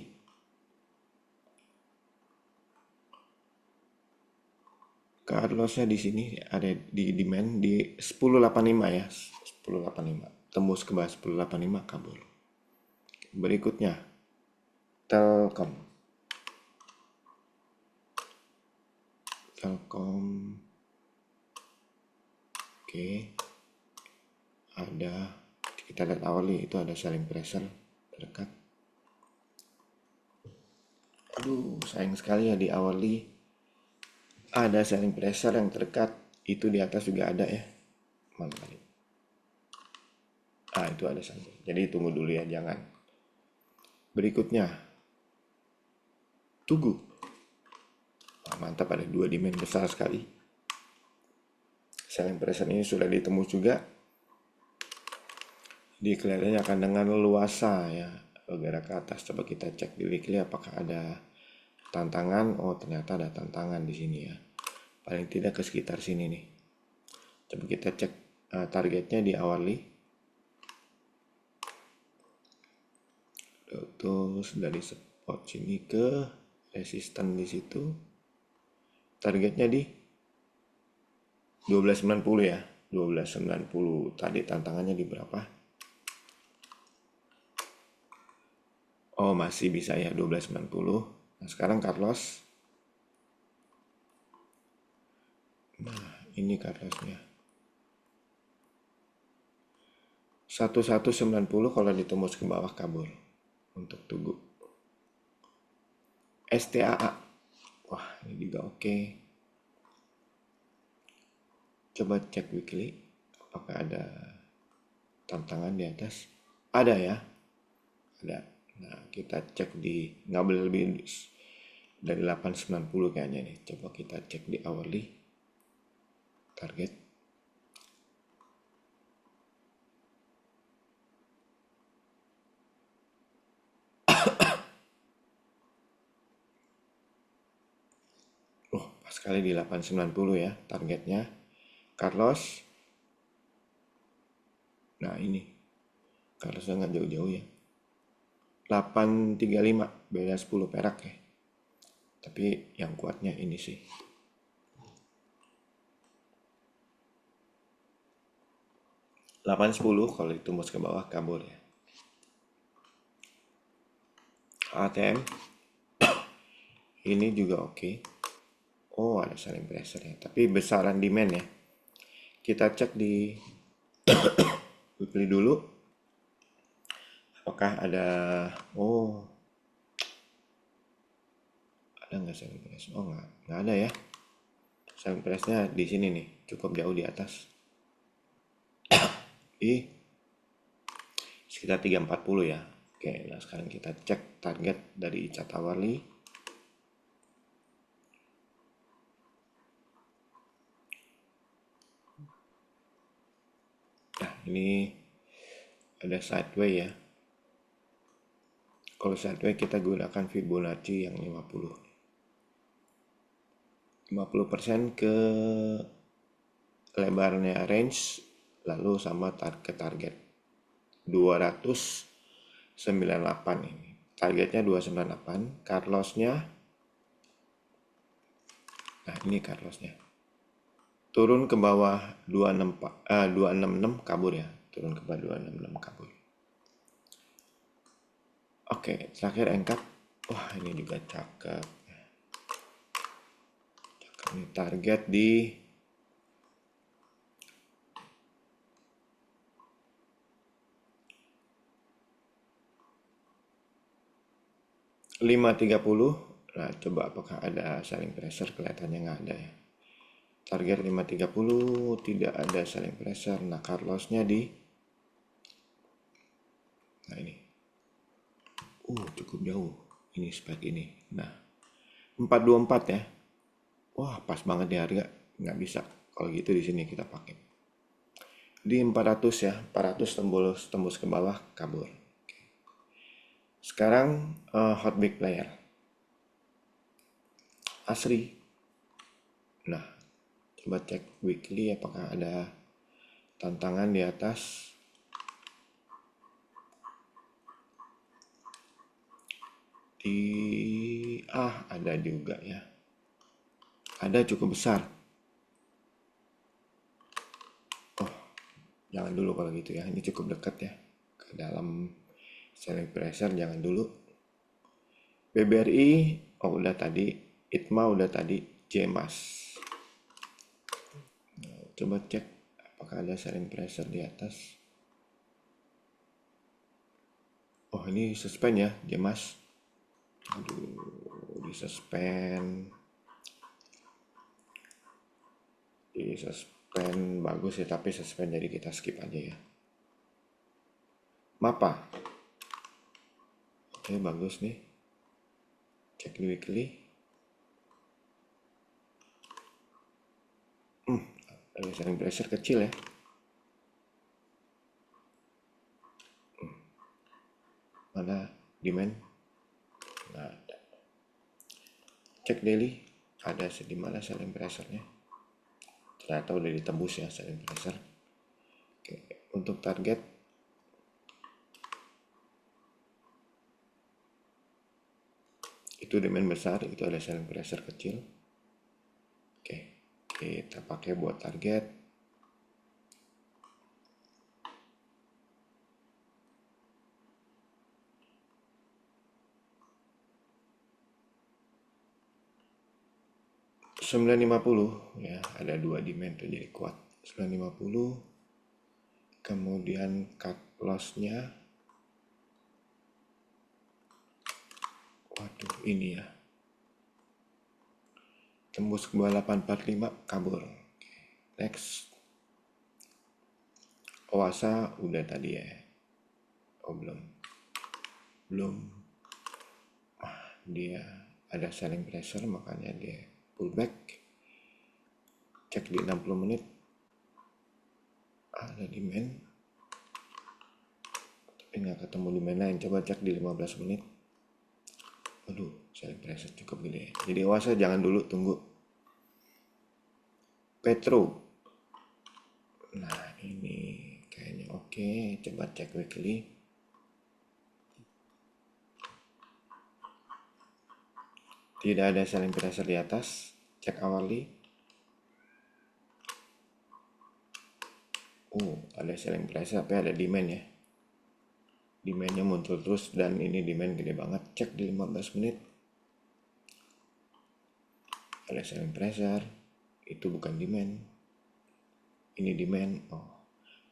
sini ada di demand di 1085 ya. 1085. Tembus ke bawah 1085 kabur. Berikutnya Telkom. Oke, ada, kita lihat hourly itu ada selling pressure terdekat. Aduh, sayang sekali ya di hourly ada selling pressure yang terdekat. Itu di atas juga ada ya. Mana kali? Itu ada selling. Jadi tunggu dulu ya, jangan. Berikutnya, Tugu. Mantap, ada dua demand besar sekali. Selling pressure ini sudah ditembus juga. Di kelihatannya akan dengan leluasa ya bergerak ke atas. Coba kita cek di weekly apakah ada tantangan. Oh, ternyata ada tantangan di sini ya. Paling tidak ke sekitar sini nih. Coba kita cek targetnya di hourly. Terus dari support sini ke resisten di situ. Targetnya di 1290 ya. 1290. Tadi tantangannya di berapa? Oh, masih bisa ya 1290. Nah, sekarang cut loss. Nah, ini cut lossnya. 1190 kalau ditembus ke bawah kabur untuk Tugu. STAA. Wah, ini juga oke. Coba cek weekly apakah ada tantangan di atas. Ada ya. Ada. Nah, kita cek di nggak boleh lebih dari 890 kayaknya nih. Coba kita cek di hourly target. Pas sekali di 890 ya targetnya. Cut loss. Nah, ini cut lossnya nggak jauh-jauh ya. 835, beda 10 perak ya. Tapi yang kuatnya ini sih. 810 kalau ditembus ke bawah kabur ya. ATM ini juga oke. Oh, ada selling pressure ya. Tapi besaran demand ya. Kita cek di weekly dulu. Apakah ada ada nggak selling pressure? Oh, nggak ada ya. Selling pressure-nya di sini nih, cukup jauh di atas. Sekitar 340 ya. Oke, nah sekarang kita cek target dari Icat Hourly. Nah, ini ada sideway ya. Kalau sideway kita gunakan Fibonacci yang 50. 50% ke lebarnya range, lalu sama target 298 ini. Targetnya 298, cut loss-nya. Nah, ini cut loss-nya. Turun ke bawah 266 kabur ya. Turun ke bawah 266 kabur. Oke, terakhir engkap. Wah, ini juga cakep. Ini target di 530. Nah, coba apakah ada selling pressure, kelihatannya nggak ada ya. Target 530 tidak ada selling pressure. Nah, cut loss-nya di ini. Cukup jauh. Ini spek ini. Nah, 424 ya. Wah, pas banget di harga. Nggak bisa. Kalau gitu di sini kita pakai. Di 400 ya. 400 tembus ke bawah, kabur. Sekarang hot big player. Asri. Nah, coba cek weekly apakah ada tantangan di atas. Ada juga ya. Ada cukup besar. Jangan dulu kalau gitu ya. Ini cukup dekat ya. Ke dalam selling pressure jangan dulu. BBRI udah tadi. ITMA udah tadi. JMAS. Coba cek apakah ada selling pressure di atas. Oh, ini suspend ya, Jemas. Aduh, di suspend bagus ya, tapi suspend jadi kita skip aja ya. Mapa. Oke, bagus nih. Cek di weekly. Ada selling pressure kecil ya. Mana demand? Nggak ada. Cek daily. Ada di mana selling pressure-nya? Ternyata udah ditembus ya selling pressure. Oke, untuk target itu demand besar, itu ada selling pressure kecil. Oke, kita pakai buat target. $9.50 ya, ada dua demand tuh jadi kuat. 9.50. Kemudian cut loss-nya, waduh ini ya, tembus ke bawah 845 kabur. Next, Oasa udah tadi ya. Oh belum. Dia ada selling pressure makanya dia pullback. Cek di 60 menit ada demand, tapi nggak ketemu demand lain. Coba cek di 15 menit. Aduh, selling pressure cukup gede. Jadi Oasa jangan dulu, tunggu. Petro, nah ini kayaknya oke. Coba cek weekly. Tidak ada selling pressure di atas. Cek hourly. Ada selling pressure tapi ada demand ya. Demandnya muncul terus dan ini demand gede banget. Cek di 15 menit. Ada selling pressure. Itu bukan demand. Ini demand.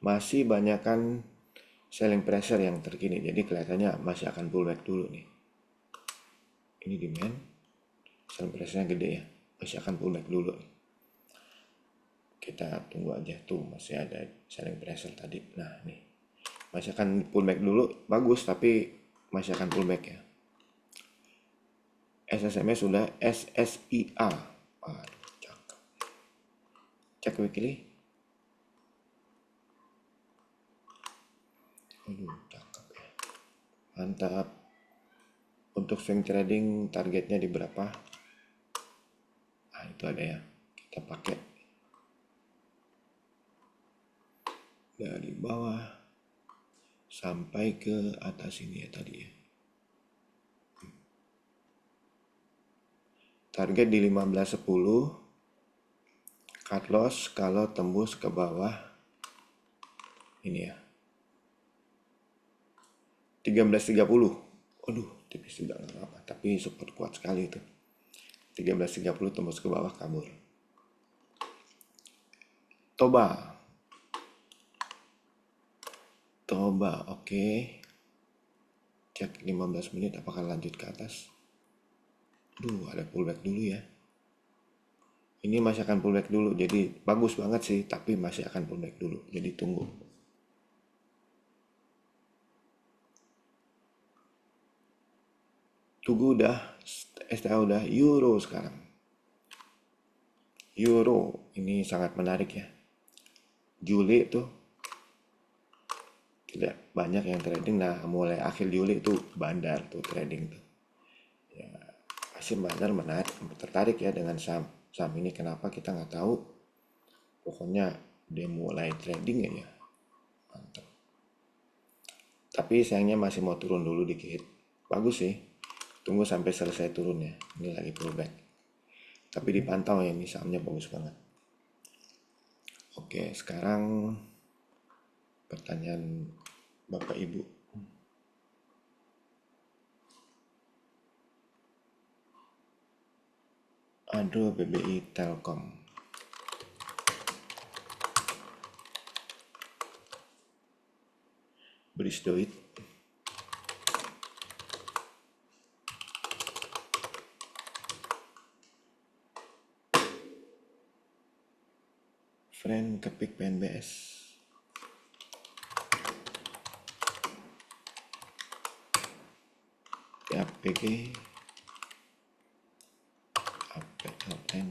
Masih banyakkan selling pressure yang terkini. Jadi kelihatannya masih akan pullback dulu nih. Ini demand. Selling pressure-nya gede ya. Masih akan pullback dulu nih. Kita tunggu aja tuh, masih ada selling pressure tadi. Nah nih, masih akan pullback dulu, bagus tapi masih akan pullback ya. SSMS sudah, SSIA, aduh cakep. Cek weekly. Aduh cakep ya, mantap. Untuk swing trading targetnya di berapa? Nah itu ada ya, kita pakai dari bawah sampai ke atas ini ya tadi ya. Target di 15.10. Cut loss kalau tembus ke bawah ini ya. 13.30. Aduh, tipis juga nggak apa-apa, tapi support kuat sekali itu. 13.30 tembus ke bawah kabur. Toba, oke. Cek 15 menit apakah lanjut ke atas. Ada pullback dulu ya. Ini masih akan pullback dulu, jadi bagus banget sih, tapi masih akan pullback dulu. Jadi tunggu. Tugu udah, STA udah, Euro sekarang. Euro ini sangat menarik ya. Juli tuh tidak banyak yang trading. Nah mulai akhir Juli itu bandar tuh trading tuh ya. Masih bandar menarik, tertarik ya dengan saham ini. Kenapa kita nggak tahu, pokoknya dia mulai trading ya, mantap. Tapi sayangnya masih mau turun dulu dikit. Bagus sih, tunggu sampai selesai turunnya. Ini lagi pullback, tapi dipantau ya, ini sahamnya bagus banget. Oke, sekarang pertanyaan Bapak Ibu. Aduh, BBI Telkom. Please do it. Friend kepik PNBS. APG APLN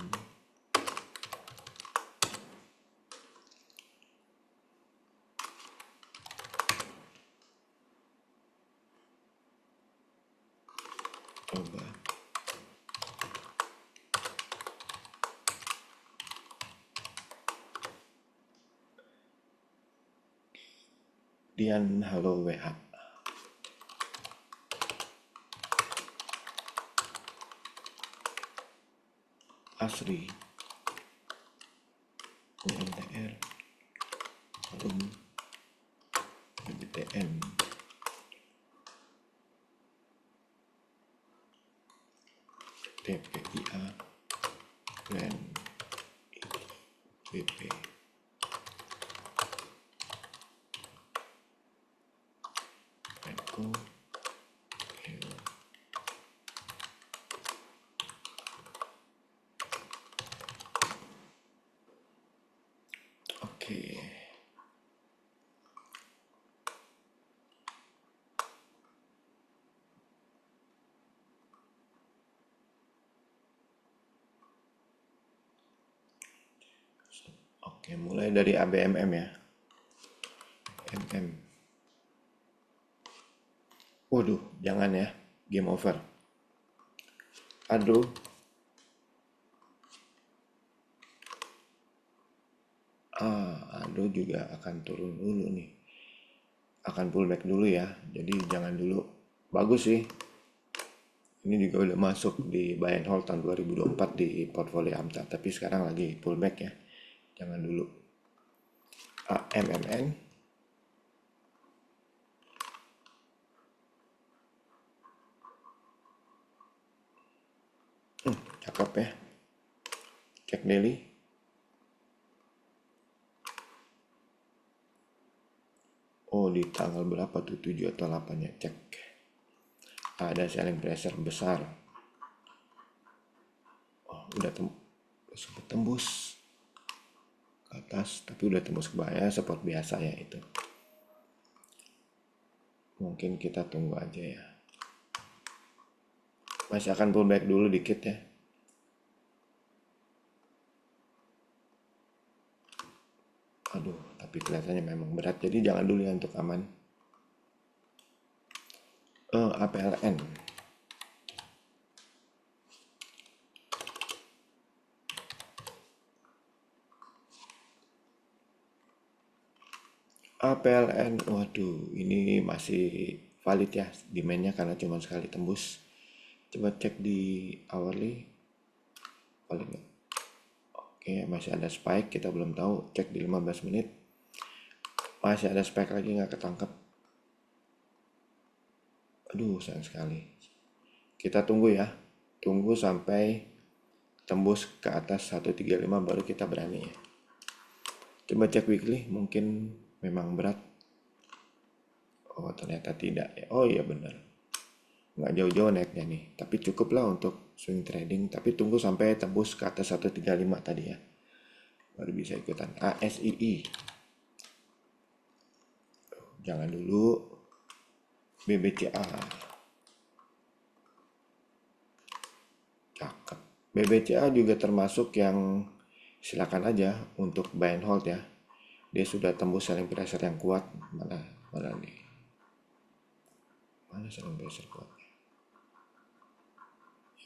coba Dian halo WA Asri UNTR Forum BBTN TPIA dan BP Menko Oke. Oke, mulai dari ABMM ya. MM. Waduh, jangan ya. Game over. Aduh. Aduh juga akan turun dulu nih. Akan pullback dulu ya. Jadi jangan dulu. Bagus sih. Ini juga udah masuk di buy and hold tahun 2024 di portfolio AMTA. Tapi sekarang lagi pullback ya. Jangan dulu. AMMN. Cakep ya. Cek daily. Oh, di tanggal berapa tuh? 7 atau 8 ya? Cek. Ada selling pressure besar. Oh, udah sempat tembus ke atas, tapi udah tembus ke bawah, support biasa ya itu. Mungkin kita tunggu aja ya. Masih akan pullback dulu dikit ya. Aduh, tapi kelihatannya memang berat, jadi jangan dulu ya untuk aman. APLN. APLN, waduh, ini masih valid ya demandnya karena cuma sekali tembus. Coba cek di hourly, paling nggak. Oke, masih ada spike, kita belum tahu. Cek di 15 menit, masih ada spike lagi nggak ketangkep. Aduh, sayang sekali. Kita tunggu ya, tunggu sampai tembus ke atas 135 baru kita berani ya. Coba cek weekly, mungkin memang berat. Oh, ternyata tidak ya. Oh iya benar. Nggak jauh-jauh naiknya nih. Tapi cukup lah untuk swing trading. Tapi tunggu sampai tembus ke atas 135 tadi ya. Baru bisa ikutan. ASII. Jangan dulu. BBCA. Cakep. BBCA juga termasuk yang silakan aja untuk buy and hold ya. Dia sudah tembus selling pressure yang kuat. Mana nih? Mana selling pressure kuat?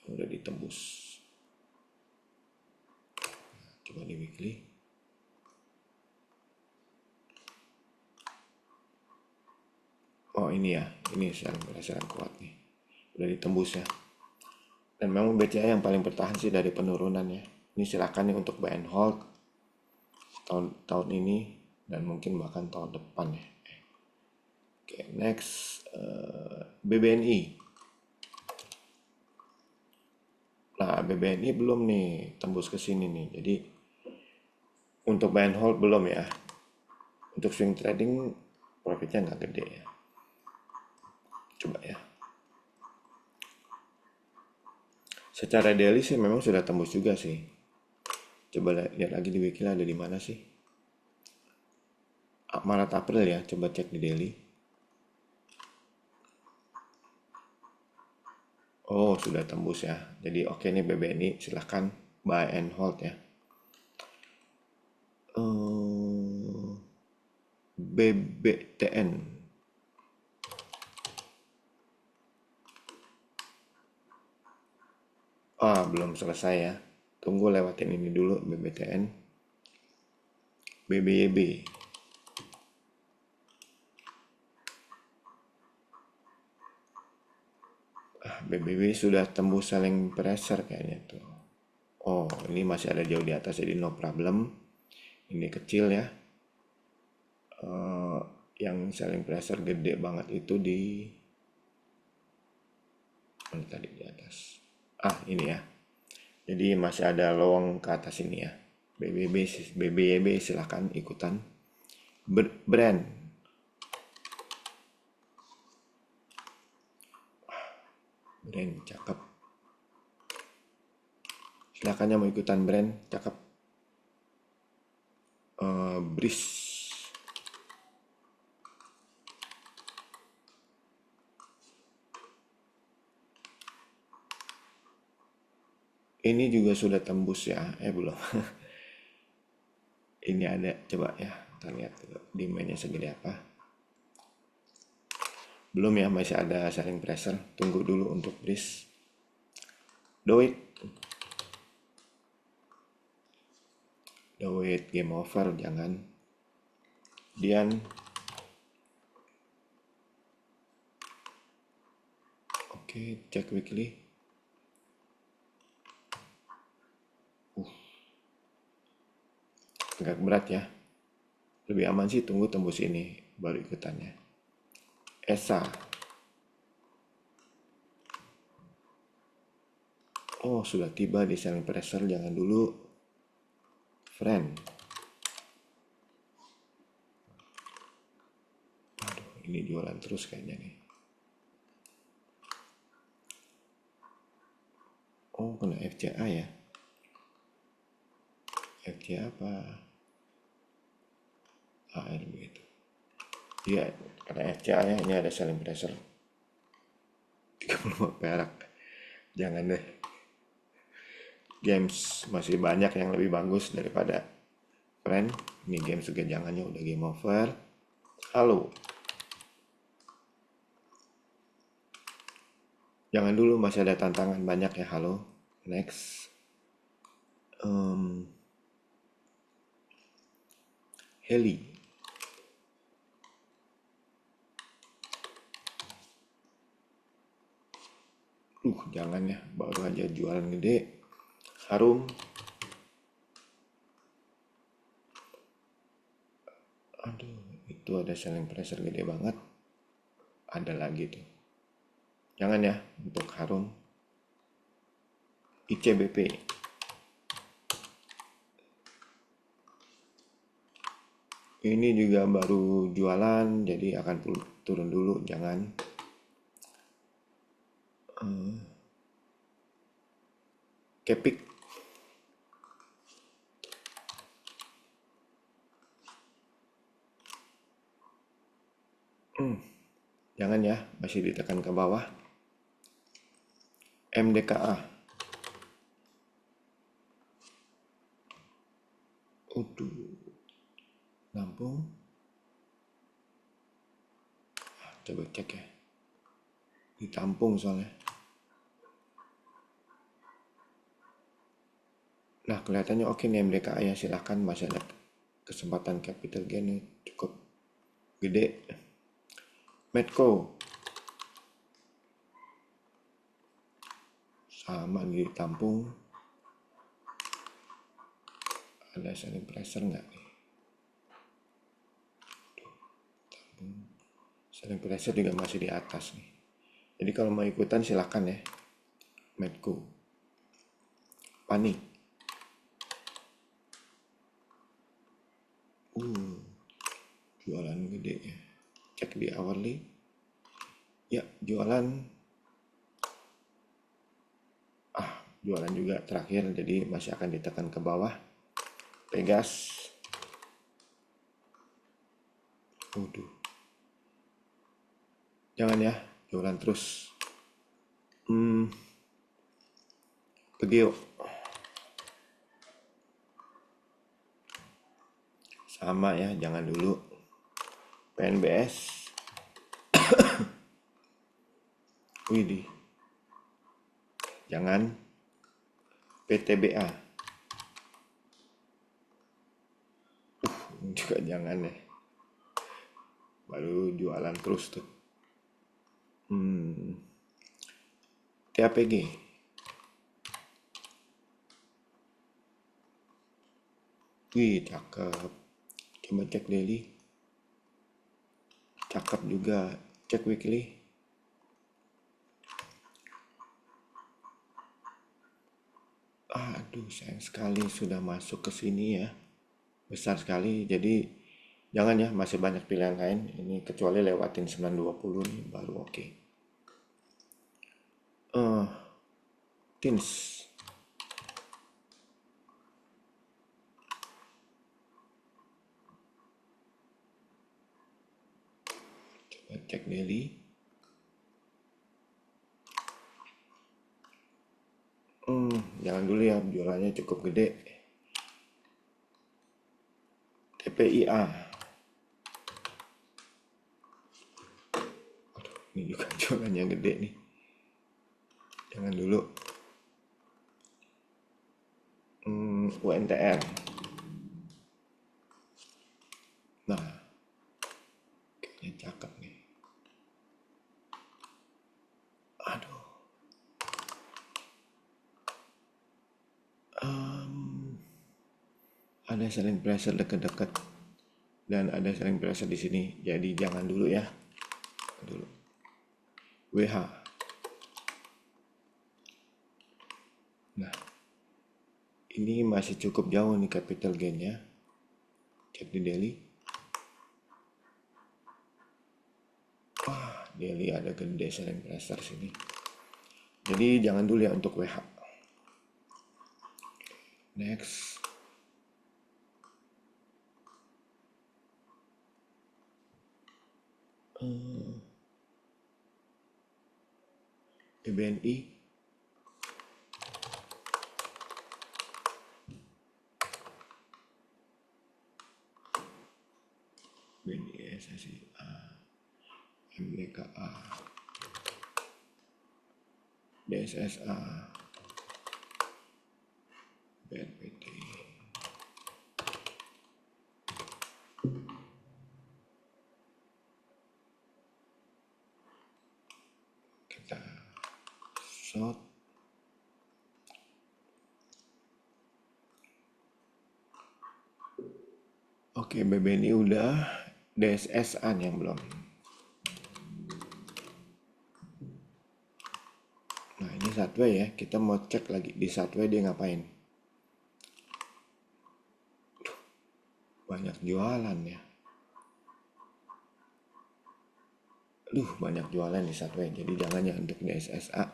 Udah ditembus. Coba di weekly. Oh ini ya, ini selling pressure yang kuat nih. Udah ditembus ya. Dan memang BCA yang paling bertahan sih dari penurunan ya. Ini silakan nih untuk buy and hold tahun ini dan mungkin bahkan tahun depan ya. Oke, next BBNI. Nah, BBNI belum nih tembus ke sini nih. Jadi untuk buy and hold belum ya. Untuk swing trading profitnya nggak gede ya. Coba ya. Secara daily sih memang sudah tembus juga sih. Coba lihat lagi di wiki ada di mana sih. Maret April ya, coba cek di daily. Oh, sudah tembus ya. Jadi oke nih BBNI, silahkan buy and hold ya. BBTN. Belum selesai ya. Tunggu lewatin ini dulu BBTN. BBYB. BBB sudah tembus selling pressure kayaknya tuh. Oh, ini masih ada jauh di atas jadi no problem. Ini kecil ya. Yang selling pressure gede banget itu di mana tadi di atas. Ini ya. Jadi masih ada lowong ke atas ini ya. BBB silahkan ikutan. Brand. Brand cakep. Silahkan yang mau ikutan brand cakep. Breeze. Ini juga sudah tembus ya. Belum. Ini ada, coba ya. Kita lihat demand-nya segede apa. Belum ya, masih ada selling pressure. Tunggu dulu untuk Breeze. Doit game over, jangan. Dian. Oke, cek weekly. Agak berat ya. Lebih aman sih tunggu tembus ini baru ikutannya. ESA. Oh, sudah tiba di selling pressure, jangan dulu. Friend. Aduh, ini jualan terus kayaknya nih. Oh, kena FCA ya. FCA apa? ARB itu. Iya, karena FCA ya, ini ada selling pressure 35 perak. Jangan deh. Games masih banyak yang lebih bagus daripada Friend. Ini game segajangannya udah game over. Halo. Jangan dulu, masih ada tantangan banyak ya. Halo. Next. Heli. Jangan ya, baru aja jualan gede. Harum. Aduh, itu ada selling pressure gede banget. Ada lagi tuh. Jangan ya, untuk Harum. ICBP. Ini juga baru jualan, jadi akan turun dulu, jangan. Kepik. Jangan ya, masih ditekan ke bawah. MDKA. Lampung. Coba cek ya. Ditampung soalnya. Nah, kelihatannya oke nih MDKA ya, silahkan, masih ada kesempatan capital gain cukup gede. Medco. Sama ditampung. Ada selling pressure nggak nih? Selling pressure juga masih di atas nih. Jadi kalau mau ikutan silahkan ya. Medco. Pani. Jualan gede ya. Cek di hourly. Ya, jualan. Jualan juga terakhir, jadi masih akan ditekan ke bawah. Pegas. Waduh. Jangan ya, jualan terus. Pegeo. Sama ya, jangan dulu. PNBS. Widih. Jangan. PTBA. Juga jangan ya. Baru jualan terus tuh. TAPG. Wih, cakep. Coba cek daily. Cakep juga. Cek weekly. Aduh, sayang sekali sudah masuk ke sini ya. Besar sekali. Jadi jangan ya, masih banyak pilihan lain. Ini kecuali lewatin 920 nih baru oke. Tins. Coba cek daily. Jangan dulu ya, jualannya cukup gede. TPIA. Aduh, ini juga jualannya gede nih. Jangan dulu. UNTR. Nah, kayaknya cakep nih. Aduh. Ada selling pressure dekat-dekat dan ada selling pressure di sini. Jadi jangan dulu ya. Dulu. WH. Nah, ini masih cukup jauh nih capital gain-nya. Cek di daily. Daily ada gede selling pressure sini. Jadi jangan dulu ya untuk WH. Next. BBNI. BNI SSIA. MBKA. DSSA. BNPT. Kita short. Oke, BBNI udah. DSSA yang belum. Nah, ini Satway ya. Kita mau cek lagi di Satway dia ngapain. Banyak jualan ya. Banyak jualan di Satway. Jadi jangan ya untuk DSSA.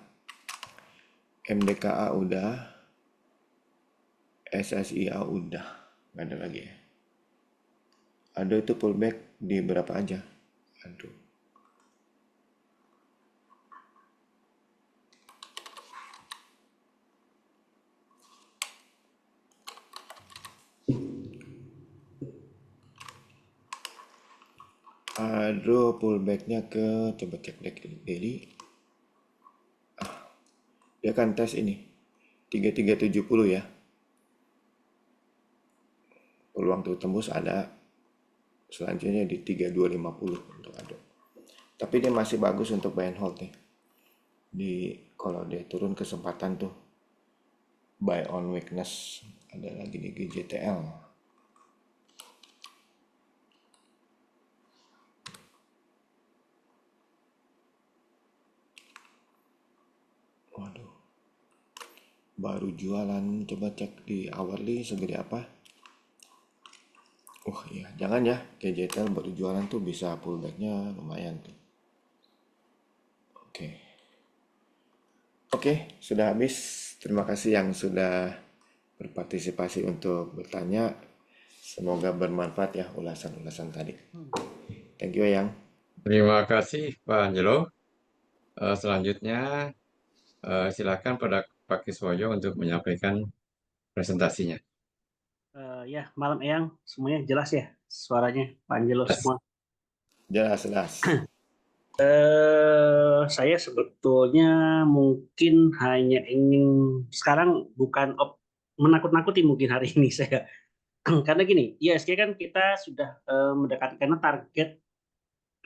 MDKA udah. SSIA udah. Gak ada lagi ya. Ada itu pullback di berapa aja. Aduh. Aduh, pullbacknya ke, coba cek daily. Dia kan tes ini 3370 ya. Peluang untuk tembus ada. Selanjutnya di 3250 untuk ada. Tapi dia masih bagus untuk buy and hold nih. Kalau dia turun kesempatan tuh buy on weakness. Ada lagi di GJTL. Waduh. Baru jualan, coba cek di hourly segede apa. Iya, jangan ya. GJTL baru jualan tuh bisa pullbacknya lumayan tuh. Oke. Oke, sudah habis. Terima kasih yang sudah berpartisipasi untuk bertanya. Semoga bermanfaat ya ulasan-ulasan tadi. Thank you, Yang. Terima kasih Pak Angelo. Selanjutnya silakan pada Pak Kiswoyo untuk menyampaikan presentasinya. Ya, malam Eyang, semuanya jelas ya suaranya, Pak Angelo semua. Jelas. Saya sebetulnya mungkin hanya ingin sekarang bukan menakut-nakuti mungkin hari ini saya, karena gini, IHSG kan kita sudah mendekati karena target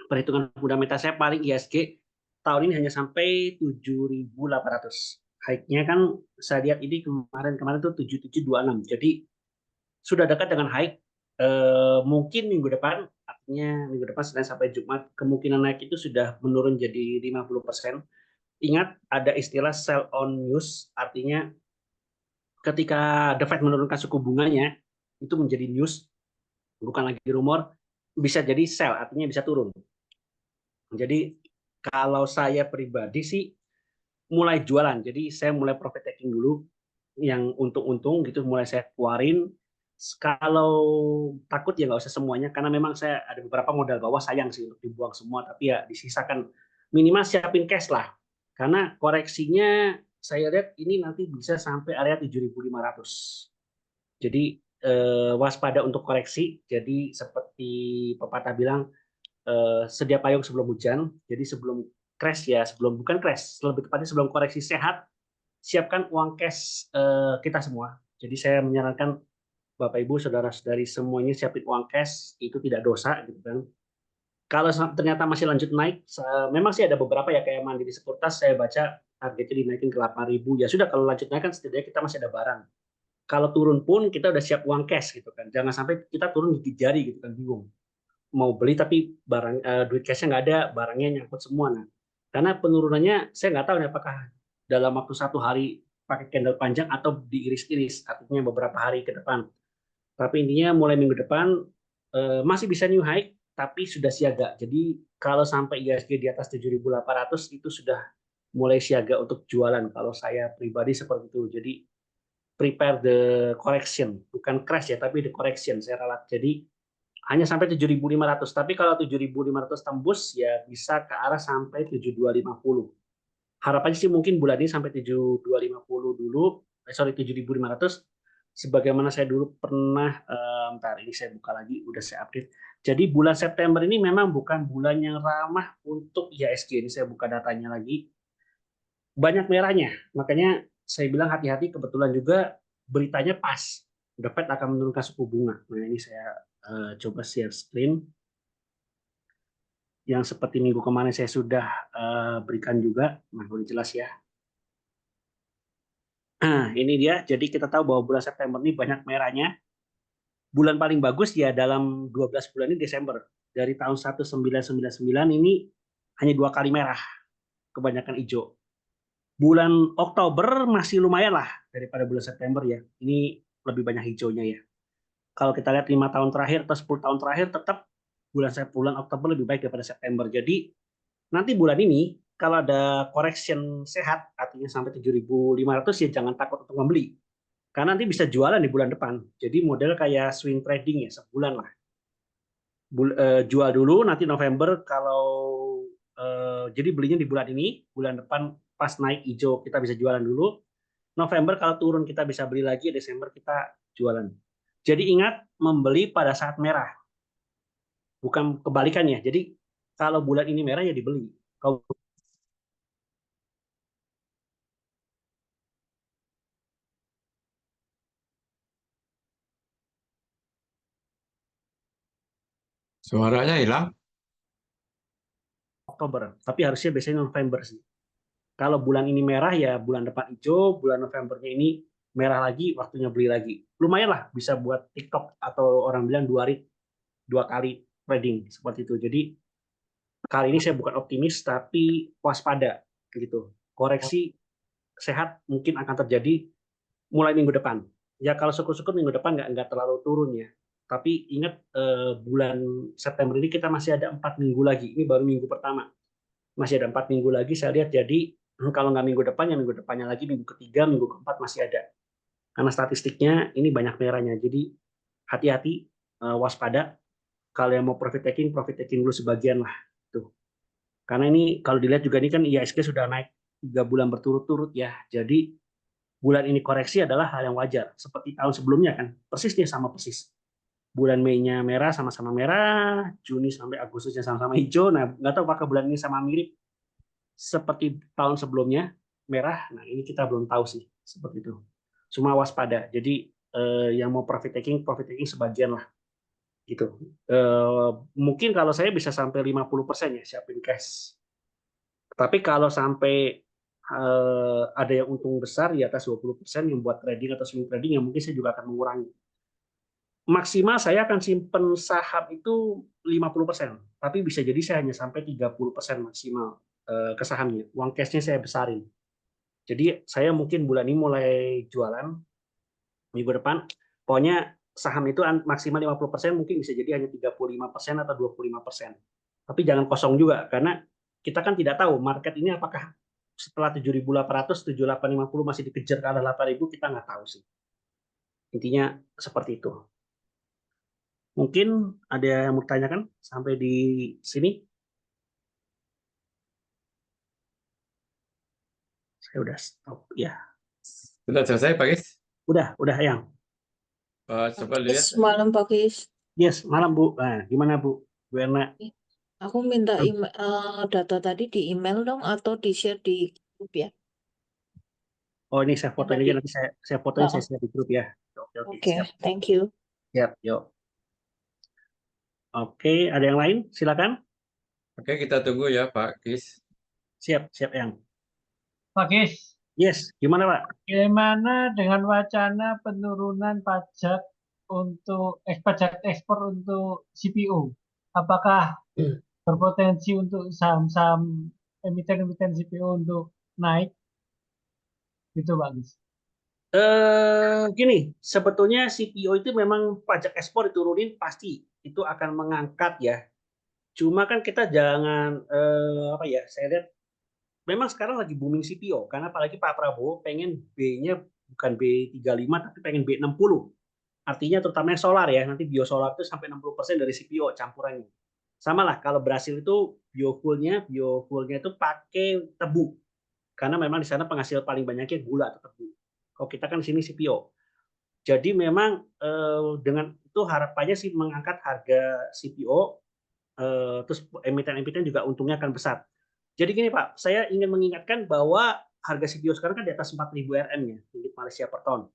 perhitungan fundamental saya paling IHSG tahun ini hanya sampai 7.800. High-nya kan saya lihat ini kemarin tuh 7.726. Jadi sudah dekat dengan high. Mungkin minggu depan, artinya minggu depan Senin sampai Jumat, kemungkinan naik itu sudah menurun jadi 50%. Ingat, ada istilah sell on news, artinya ketika The Fed menurunkan suku bunganya, itu menjadi news, bukan lagi rumor, bisa jadi sell, artinya bisa turun. Jadi kalau saya pribadi sih mulai jualan, jadi saya mulai profit taking dulu, yang untung-untung gitu mulai saya keluarin. Kalau takut ya nggak usah semuanya, karena memang saya ada beberapa modal bawah sayang sih untuk dibuang semua, tapi ya disisakan minimal siapin cash lah, karena koreksinya saya lihat ini nanti bisa sampai area 7.500. Jadi waspada untuk koreksi. Jadi seperti pepatah bilang, sedia payung sebelum hujan. Jadi sebelum crash ya, bukan crash, lebih tepatnya sebelum koreksi sehat, siapkan uang cash kita semua. Jadi saya menyarankan Bapak Ibu, saudara-saudari semuanya siapin uang cash, itu tidak dosa gitu kan. Kalau ternyata masih lanjut naik, memang sih ada beberapa ya kayak Mandiri Sekuritas saya baca targetnya dinaikin ke 8.000. Ya sudah, kalau lanjut naik kan setidaknya kita masih ada barang. Kalau turun pun kita udah siap uang cash gitu kan. Jangan sampai kita turun gigit jari gitu kan, bingung. Mau beli tapi barang duit cashnya nggak ada, barangnya nyangkut semua. Nah, karena penurunannya saya nggak tahu nih apakah dalam waktu 1 hari pakai candle panjang atau diiris-iris, artinya beberapa hari ke depan. Tapi intinya mulai minggu depan masih bisa new high, tapi sudah siaga. Jadi kalau sampai IHSG di atas 7.800 itu sudah mulai siaga untuk jualan. Kalau saya pribadi seperti itu. Jadi prepare the correction, bukan crash ya, tapi the correction saya ralat. Jadi hanya sampai 7.500. Tapi kalau 7.500 tembus ya bisa ke arah sampai 7.250. Harapannya sih mungkin bulan ini sampai 7.250 dulu, 7.500. Sebagaimana saya dulu pernah, bentar ini saya buka lagi, udah saya update. Jadi bulan September ini memang bukan bulan yang ramah untuk IHSG. Ini saya buka datanya lagi. Banyak merahnya, makanya saya bilang hati-hati, kebetulan juga beritanya pas. The Fed akan menurunkan suku bunga. Nah ini saya coba share screen. Yang seperti minggu kemarin saya sudah berikan juga. Nah udah jelas ya. Nah, ini dia. Jadi kita tahu bahwa bulan September ini banyak merahnya. Bulan paling bagus ya dalam 12 bulan ini Desember. Dari tahun 1999 ini hanya 2 kali merah, kebanyakan hijau. Bulan Oktober masih lumayan lah daripada bulan September ya. Ini lebih banyak hijaunya ya. Kalau kita lihat 5 tahun terakhir atau 10 tahun terakhir, tetap bulan Oktober lebih baik daripada September. Jadi nanti bulan ini kalau ada correction sehat, artinya sampai 7.500 ya jangan takut untuk membeli. Karena nanti bisa jualan di bulan depan. Jadi model kayak swing trading ya, sebulan lah. Jual dulu, nanti November kalau jadi belinya di bulan ini, bulan depan pas naik hijau kita bisa jualan dulu. November kalau turun kita bisa beli lagi, Desember kita jualan. Jadi ingat membeli pada saat merah, bukan kebalikannya. Jadi kalau bulan ini merah ya dibeli. Kalau Suaranya hilang. Oktober, tapi harusnya biasanya November sih. Kalau bulan ini merah ya bulan depan hijau, bulan Novembernya ini merah lagi, waktunya beli lagi. Lumayan lah bisa buat TikTok atau orang bilang 2 kali trading seperti itu. Jadi kali ini saya bukan optimis tapi waspada gitu. Koreksi sehat mungkin akan terjadi mulai minggu depan. Ya kalau syukur-syukur minggu depan nggak terlalu turun ya. Tapi ingat bulan September ini kita masih ada 4 minggu lagi. Ini baru minggu pertama. Masih ada 4 minggu lagi saya lihat, jadi kalau nggak minggu depan, ya minggu depannya lagi, minggu ketiga, minggu keempat masih ada. Karena statistiknya ini banyak merahnya, jadi hati-hati, waspada. Kalau yang mau profit taking dulu sebagian lah. Tuh. Karena ini kalau dilihat juga ini kan IHSG sudah naik 3 bulan berturut-turut ya. Jadi bulan ini koreksi adalah hal yang wajar. Seperti tahun sebelumnya kan, persis nih sama persis. Bulan Mei-nya merah, sama-sama merah, Juni sampai Agustusnya sama-sama hijau. Nah, nggak tahu apakah bulan ini sama mirip seperti tahun sebelumnya, merah. Nah, ini kita belum tahu sih, seperti itu. Cuma waspada. Jadi yang mau profit taking sebagian lah. Gitu. Mungkin kalau saya bisa sampai 50% ya siapin cash. Tapi kalau sampai ada yang untung besar di atas 20% yang buat trading atau swing trading, yang mungkin saya juga akan mengurangi. Maksimal saya akan simpen saham itu 50%, tapi bisa jadi saya hanya sampai 30% maksimal ke sahamnya. Uang cashnya saya besarin. Jadi saya mungkin bulan ini mulai jualan, minggu depan, pokoknya saham itu maksimal 50%, mungkin bisa jadi hanya 35% atau 25%. Tapi jangan kosong juga, karena kita kan tidak tahu market ini apakah setelah 7.800, 7.850 masih dikejar ke arah 8.000, kita nggak tahu sih. Intinya seperti itu. Mungkin ada yang mau ditanyakan sampai di sini? Saya udah stop ya. Sudah selesai, Pak Gis? Udah yang. Coba lihat. Malam Pak Gis. Yes, malam Bu. Nah, gimana Bu? Bu Erna? Aku minta data tadi di email dong atau di share di grup ya. Oh, ini saya foto Tadi. aja, nanti saya fotonya, saya share di grup ya. Oke, thank you. Siap, yuk. Oke, ada yang lain? Silakan. Oke, kita tunggu ya, Pak Gis. Siap yang. Pak Gis, Yes, gimana Pak? bagaimana dengan wacana penurunan pajak untuk pajak ekspor untuk CPO? Apakah berpotensi untuk saham-saham emiten-emiten CPO untuk naik? Gitu Pak Gis. Gini, sebetulnya CPO itu memang pajak ekspor diturunin pasti itu akan mengangkat ya. Cuma kan kita jangan saya lihat memang sekarang lagi booming CPO karena apalagi Pak Prabowo pengen B-nya bukan B35 tapi pengen B60. Artinya terutama solar ya, nanti biosolar itu sampai 60% dari CPO campurannya. Sama lah kalau Brasil itu biofuelnya itu pakai tebu. Karena memang di sana penghasil paling banyaknya gula atau tebu. Kalau kita kan di sini CPO. Jadi memang dengan itu harapannya sih mengangkat harga CPO, terus emiten-emiten juga untungnya akan besar. Jadi gini Pak, saya ingin mengingatkan bahwa harga CPO sekarang kan di atas 4.000 RM-nya, ringgit Malaysia per ton.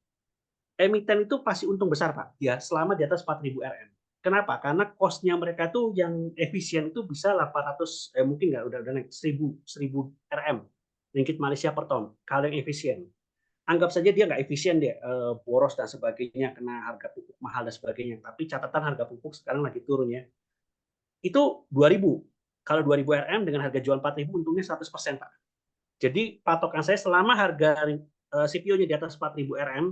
Emiten itu pasti untung besar Pak, ya selama di atas 4.000 RM. Kenapa? Karena cost-nya mereka tuh yang efisien itu bisa 800, mungkin nggak, udah naik 1.000 RM, ringgit Malaysia per ton, kalau yang efisien. Anggap saja dia nggak efisien dia, boros dan sebagainya, kena harga pupuk mahal dan sebagainya. Tapi catatan harga pupuk sekarang lagi turun ya. Itu 2.000. Kalau 2.000 RM dengan harga jual 4.000 untungnya 100% Pak. Jadi patokan saya selama harga CPO-nya di atas 4.000 RM,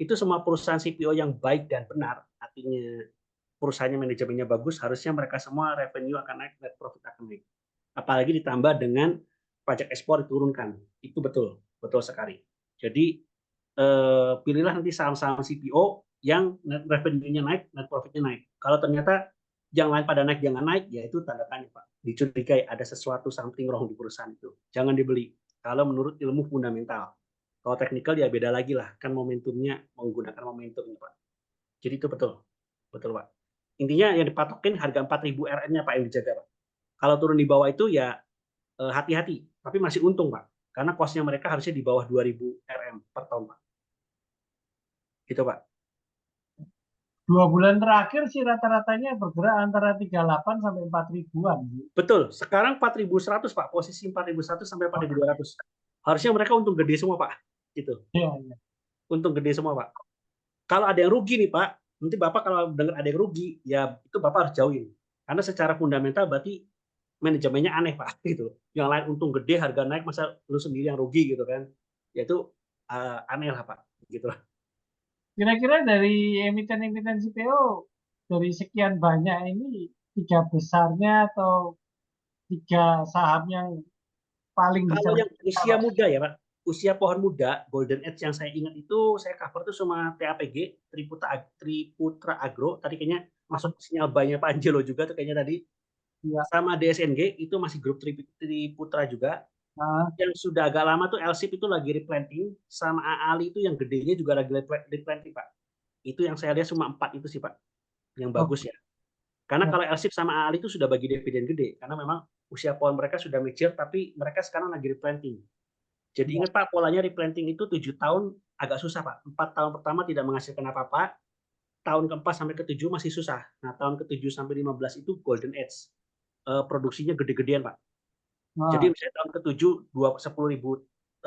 itu semua perusahaan CPO yang baik dan benar, artinya perusahaannya manajemennya bagus, harusnya mereka semua revenue akan naik, net profit akan naik. Apalagi ditambah dengan pajak ekspor diturunkan. Itu betul sekali. Jadi pilihlah nanti saham-saham CPO yang net revenue-nya naik, net profit-nya naik. Kalau ternyata yang lain pada naik, jangan naik, ya itu tanda tanya Pak. Dicurigai ada sesuatu something wrong di perusahaan itu. Jangan dibeli. Kalau menurut ilmu fundamental. Kalau teknikal ya beda lagi lah. Kan momentumnya menggunakan momentumnya Pak. Jadi itu betul Pak. Intinya yang dipatokin harga 4.000 RM-nya Pak yang dijaga Pak. Kalau turun di bawah itu ya hati-hati. Tapi masih untung Pak. Karena cost-nya mereka harusnya di bawah 2.000 RM per tahun Pak. Gitu Pak. 2 bulan terakhir sih rata-ratanya bergerak antara 38 sampai 4.000-an. Betul. Sekarang 4.100 Pak. Posisi 4.100 sampai 4.200. Harusnya mereka untung gede semua Pak. Gitu. Iya. Untung gede semua Pak. Kalau ada yang rugi nih Pak, nanti Bapak kalau dengar ada yang rugi, ya itu Bapak harus jauhin. Karena secara fundamental berarti manajemennya aneh Pak. Gitu. Yang lain untung gede, harga naik, masa lu sendiri yang rugi gitu kan. Ya itu aneh lah Pak. Gitu lah. Kira-kira dari emiten-emiten CPO, dari sekian banyak ini, 3 besarnya atau 3 saham yang paling Kalau yang dicermati usia kalau muda ya Pak, usia pohon muda, golden age yang saya ingat itu saya cover tuh sama TAPG, Triputra Agro, tadi kayaknya masuk sinyal buy-nya Pak Angelo juga tuh kayaknya tadi, ya, sama DSNG itu masih grup Triputra juga. nah, Yang sudah agak lama tuh LSIP itu lagi replanting, sama AALI itu yang gedenya juga lagi replanting Pak. Itu yang saya lihat cuma 4 itu sih Pak, yang bagus ya. Karena ya. kalau LSIP sama AALI itu sudah bagi dividen gede, karena memang usia pohon mereka sudah mature, tapi mereka sekarang lagi replanting. Jadi Ya. ingat Pak, polanya replanting itu 7 tahun agak susah Pak. 4 tahun pertama tidak menghasilkan apa-apa, tahun ke-4 sampai ke-7 masih susah. Nah, tahun ke-7 sampai 15 itu golden age. Produksinya gede-gedean Pak. Nah, Jadi misalnya tahun ke-7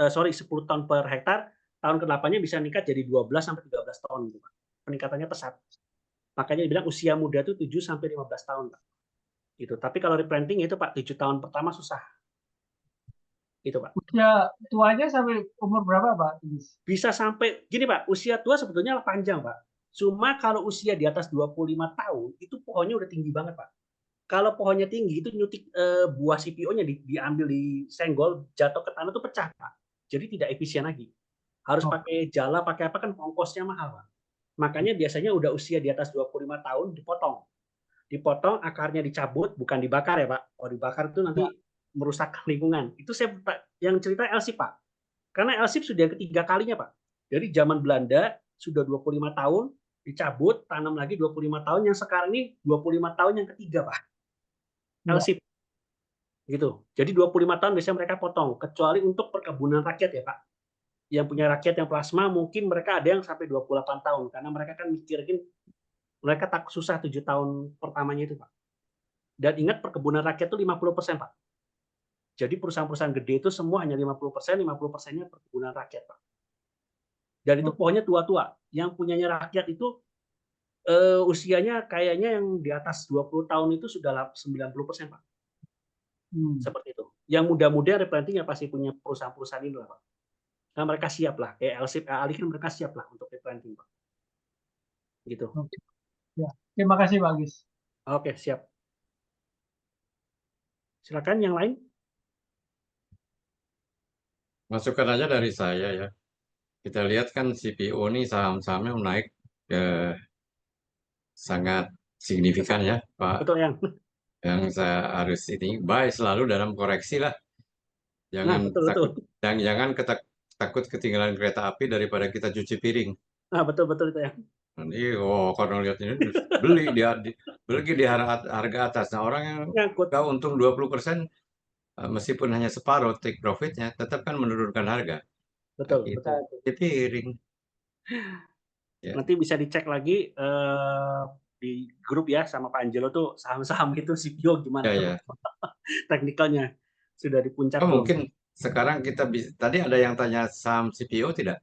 10 ton per hektar, tahun ke-8-nya bisa meningkat jadi 12 sampai 13 ton gitu Pak. Peningkatannya pesat. Makanya dibilang usia muda itu 7 sampai 15 tahun Pak. Gitu. Tapi kalau replanting itu Pak 7 tahun pertama susah. Itu Pak. usia tuanya sampai umur berapa Pak? Bisa sampai gini Pak, usia tua sebetulnya panjang Pak. Cuma kalau usia di atas 25 tahun itu pohonnya udah tinggi banget Pak. Kalau pohonnya tinggi itu nyutik buah CPO-nya diambil di senggol, jatuh ke tanah itu pecah Pak. Jadi tidak efisien lagi. Harus Oh, pakai jala, pakai apa kan ongkosnya mahal Pak. Makanya biasanya udah usia di atas 25 tahun dipotong. Dipotong, akarnya dicabut, bukan dibakar ya Pak. Kalau dibakar itu nanti merusak lingkungan. Itu saya yang cerita LSIP Pak. Karena LSIP sudah yang ketiga kalinya Pak. Dari zaman Belanda sudah 25 tahun, dicabut, tanam lagi 25 tahun, yang sekarang ini 25 tahun yang ketiga Pak. ya. LSIP. Gitu. Jadi 25 tahun biasanya mereka potong, kecuali untuk perkebunan rakyat ya Pak. Yang punya rakyat yang plasma mungkin mereka ada yang sampai 28 tahun karena mereka kan mikirin mereka tak susah 7 tahun pertamanya itu Pak. Dan ingat perkebunan rakyat itu 50% Pak. Jadi perusahaan-perusahaan gede itu semua hanya 50%, 50%-nya perkebunan rakyat Pak. Dan itu pohonnya tua-tua. Yang punyanya rakyat itu usianya kayaknya yang di atas 20 tahun itu sudah 90% Pak. Seperti itu. Yang muda-muda replanting ya pasti punya perusahaan-perusahaan ini lah Pak. Nah mereka siap lah. Kayak LSIP, AALI kan mereka siap lah untuk replanting Pak. Gitu. Oke. Ya. Terima kasih Pak Gis. Oke, siap. Silakan yang lain. Masukan aja dari saya ya. Kita lihat kan CPO ini saham-sahamnya naik sangat signifikan ya, Pak. Betul yang. Yang saya harus ini buy selalu dalam koreksi lah. Nah, Jangan betul takut, betul. jangan takut ketinggalan kereta api daripada kita cuci piring. Nah, betul betul itu ya. Nanti, kalau lihat ini terus beli beli di harga atas. Nah, orang yang Nyangkut. udah untung 20%, meskipun hanya separuh take profitnya, tetap kan menurunkan harga. Nah, Betul kita betul. cuci piring. Ya. Nanti bisa dicek lagi di grup ya sama Pak Angelo tuh saham-saham itu CPO gimana Ya, tuh ya. teknikalnya sudah di puncak Oh, belum? mungkin sekarang kita bisa. Tadi ada yang tanya saham CPO tidak,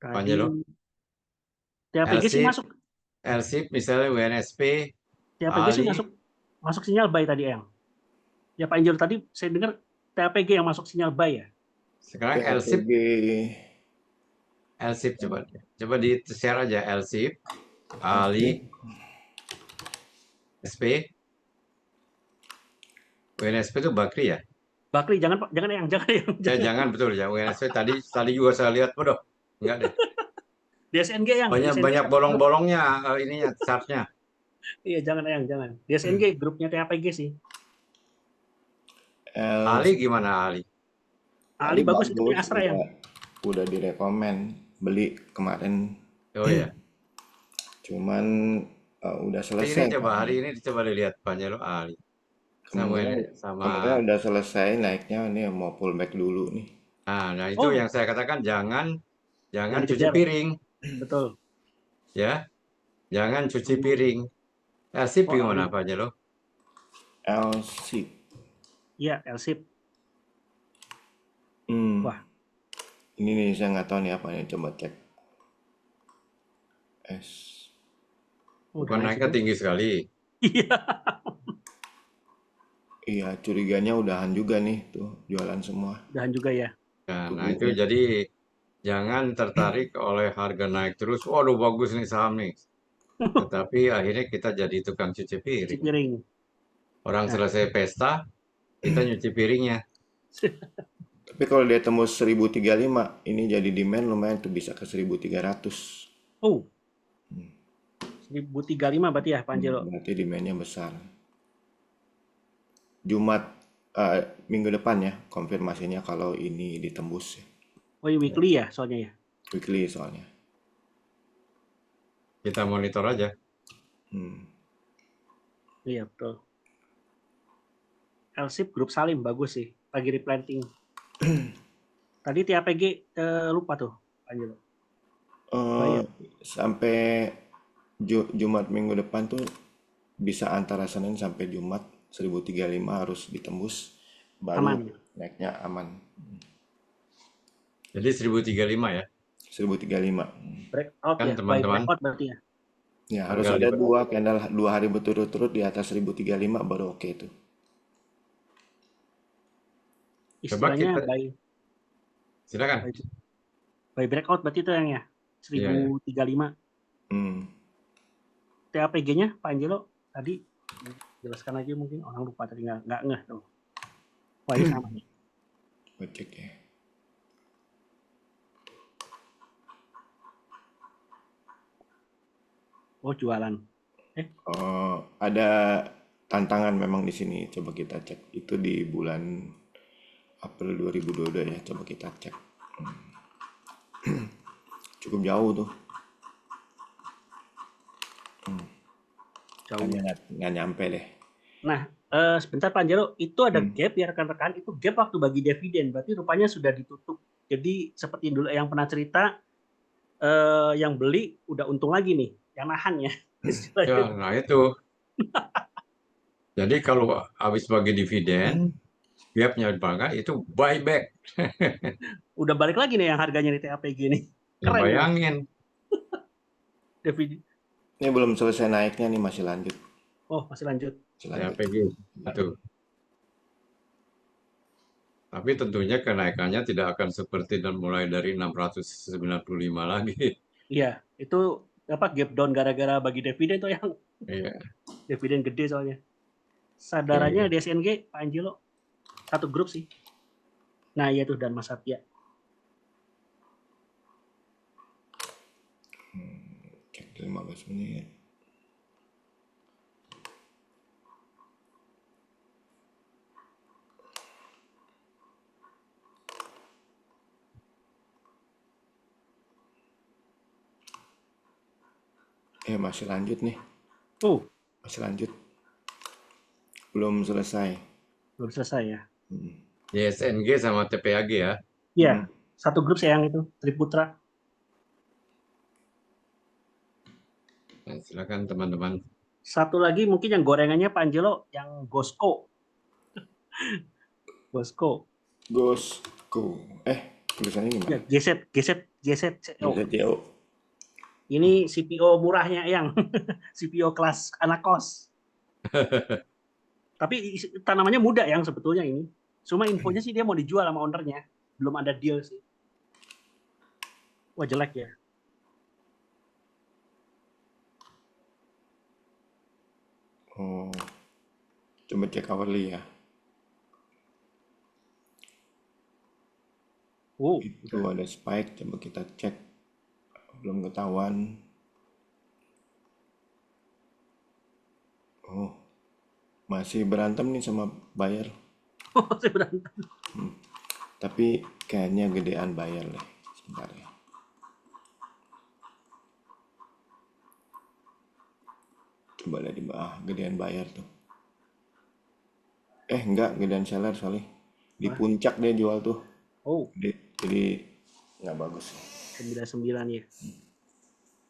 Pak Tadi Angelo? TAPG sih LSIP, masuk. LSIP misalnya WNSP, TAPG sih Ali. masuk sinyal buy tadi yang. Ya Pak Angelo tadi saya dengar TAPG yang masuk sinyal buy ya. Sekarang LSIP coba di share aja LSIP, Ali, SP, WNSP itu Bakri ya? Bakri jangan Pak, jangan yang. Jangan betul ya, WNSP tadi juga saya lihat, bodoh, enggak deh. DSNG yang. Banyak bolong-bolongnya ininya chartnya. Iya jangan yang. DSNG grupnya TAPG sih. Ali gimana Ali? Ali bagus itu punya Astra yang. Udah direkomend beli kemarin. Oh ya. Cuman udah selesai. Ini coba hari ini coba dilihat Pak Angelo Ali. Kemarin udah selesai naiknya, ini mau pullback dulu nih. Nah itu yang saya katakan jangan cuci dikejar. piring. Betul. Ya, jangan cuci piring. LSIP gimana Pak Angelo? LSIP. Iya, LSIP. Wah. Ini nih saya nggak tahu nih apa nih, coba cek. Bukan naiknya tinggi sekali. Iya. Iya, curiganya udahan juga nih tuh, jualan semua. Udahan juga ya. Nah itu jadi jangan tertarik oleh harga naik terus. Waduh bagus nih saham nih. Tetapi akhirnya kita jadi tukang cuci piring. Orang selesai pesta kita nyuci piringnya. Tapi kalau dia tembus 1035, ini jadi demand lumayan tuh bisa ke 1300. Oh, 1035 berarti ya Pak Angelo. Berarti demandnya besar. Jumat minggu depan ya konfirmasinya kalau ini ditembus ya. Oh, ini weekly ya soalnya ya. Weekly soalnya. Kita monitor aja. Iya betul. Elsip grup Salim bagus sih. Lagi replanting. Tadi TAPG lupa tuh Pak Angelo. Sampai Jumat minggu depan tuh bisa antara Senin sampai Jumat 1035 harus ditembus baru Aman. naiknya aman. Jadi 1035 ya. 1035. Breakout Kan ya. teman-teman. Breakout berarti ya. Ya harus Harga ada lipat. 2 candle 2 hari berturut-turut di atas 1035 baru oke itu. Coba Istilahnya kita silakan. by breakout berarti itu yang ya. Iya, 1035. TAPG-nya Pak Angelo tadi jelaskan aja mungkin orang lupa tadi nggak ngeh tuh. Wah ini sama nih. Gue cek ya. Oh jualan. Ada tantangan memang di sini. Coba kita cek. Itu di bulan April 2022 ya. Coba kita cek. Cukup jauh tuh. Jauh. Nggak nyampe deh. Nah, sebentar Pak Angelo, itu ada gap ya rekan-rekan, itu gap waktu bagi dividen, berarti rupanya sudah ditutup. Jadi seperti dulu yang pernah cerita, yang beli udah untung lagi nih, yang nahan ya. Ya, nah itu. Jadi kalau habis bagi dividen, gapnya bangga itu buyback. Udah balik lagi nih yang harganya di TAPG nih. Ya, Keren nih, bayangin. dividen. Ini belum selesai naiknya nih, masih lanjut. Oh, masih lanjut. TAPG itu. Tapi tentunya kenaikannya tidak akan seperti dan mulai dari 695 lagi. Iya, itu apa gap down gara-gara bagi dividen tuh yang Iya. dividen gede soalnya. Sadarannya DSNG Pak Angelo satu grup sih. Nah, iya tuh dan Mas Satya. Cek 15 menit. Masih lanjut nih. Masih lanjut. Belum selesai. Belum selesai ya. DSNG sama TPAG ya. Iya, satu grup saya yang itu, Triputra. Nah, silakan teman-teman. Satu lagi mungkin yang gorengannya Pak Angelo, yang Gosco. Gosco. Tulisannya Ya, gimana? GZCO. GZCO. Ini CPO murahnya yang CPO kelas anak kos. Tapi tanamannya muda yang sebetulnya ini. Cuma infonya sih dia mau dijual sama ownernya. Belum ada deal sih. Wah jelek ya. Coba cek hourly ya. Itu ada spike, coba kita cek. Belum ketahuan. Masih berantem nih sama buyer. Masih berantem. Tapi kayaknya gedean buyer deh. Sebentar ya. Coba lihat di bawah, gedean buyer tuh. Enggak, gedean seller soalnya. Di puncak dia jual tuh. Jadi nggak bagus. 99 ya.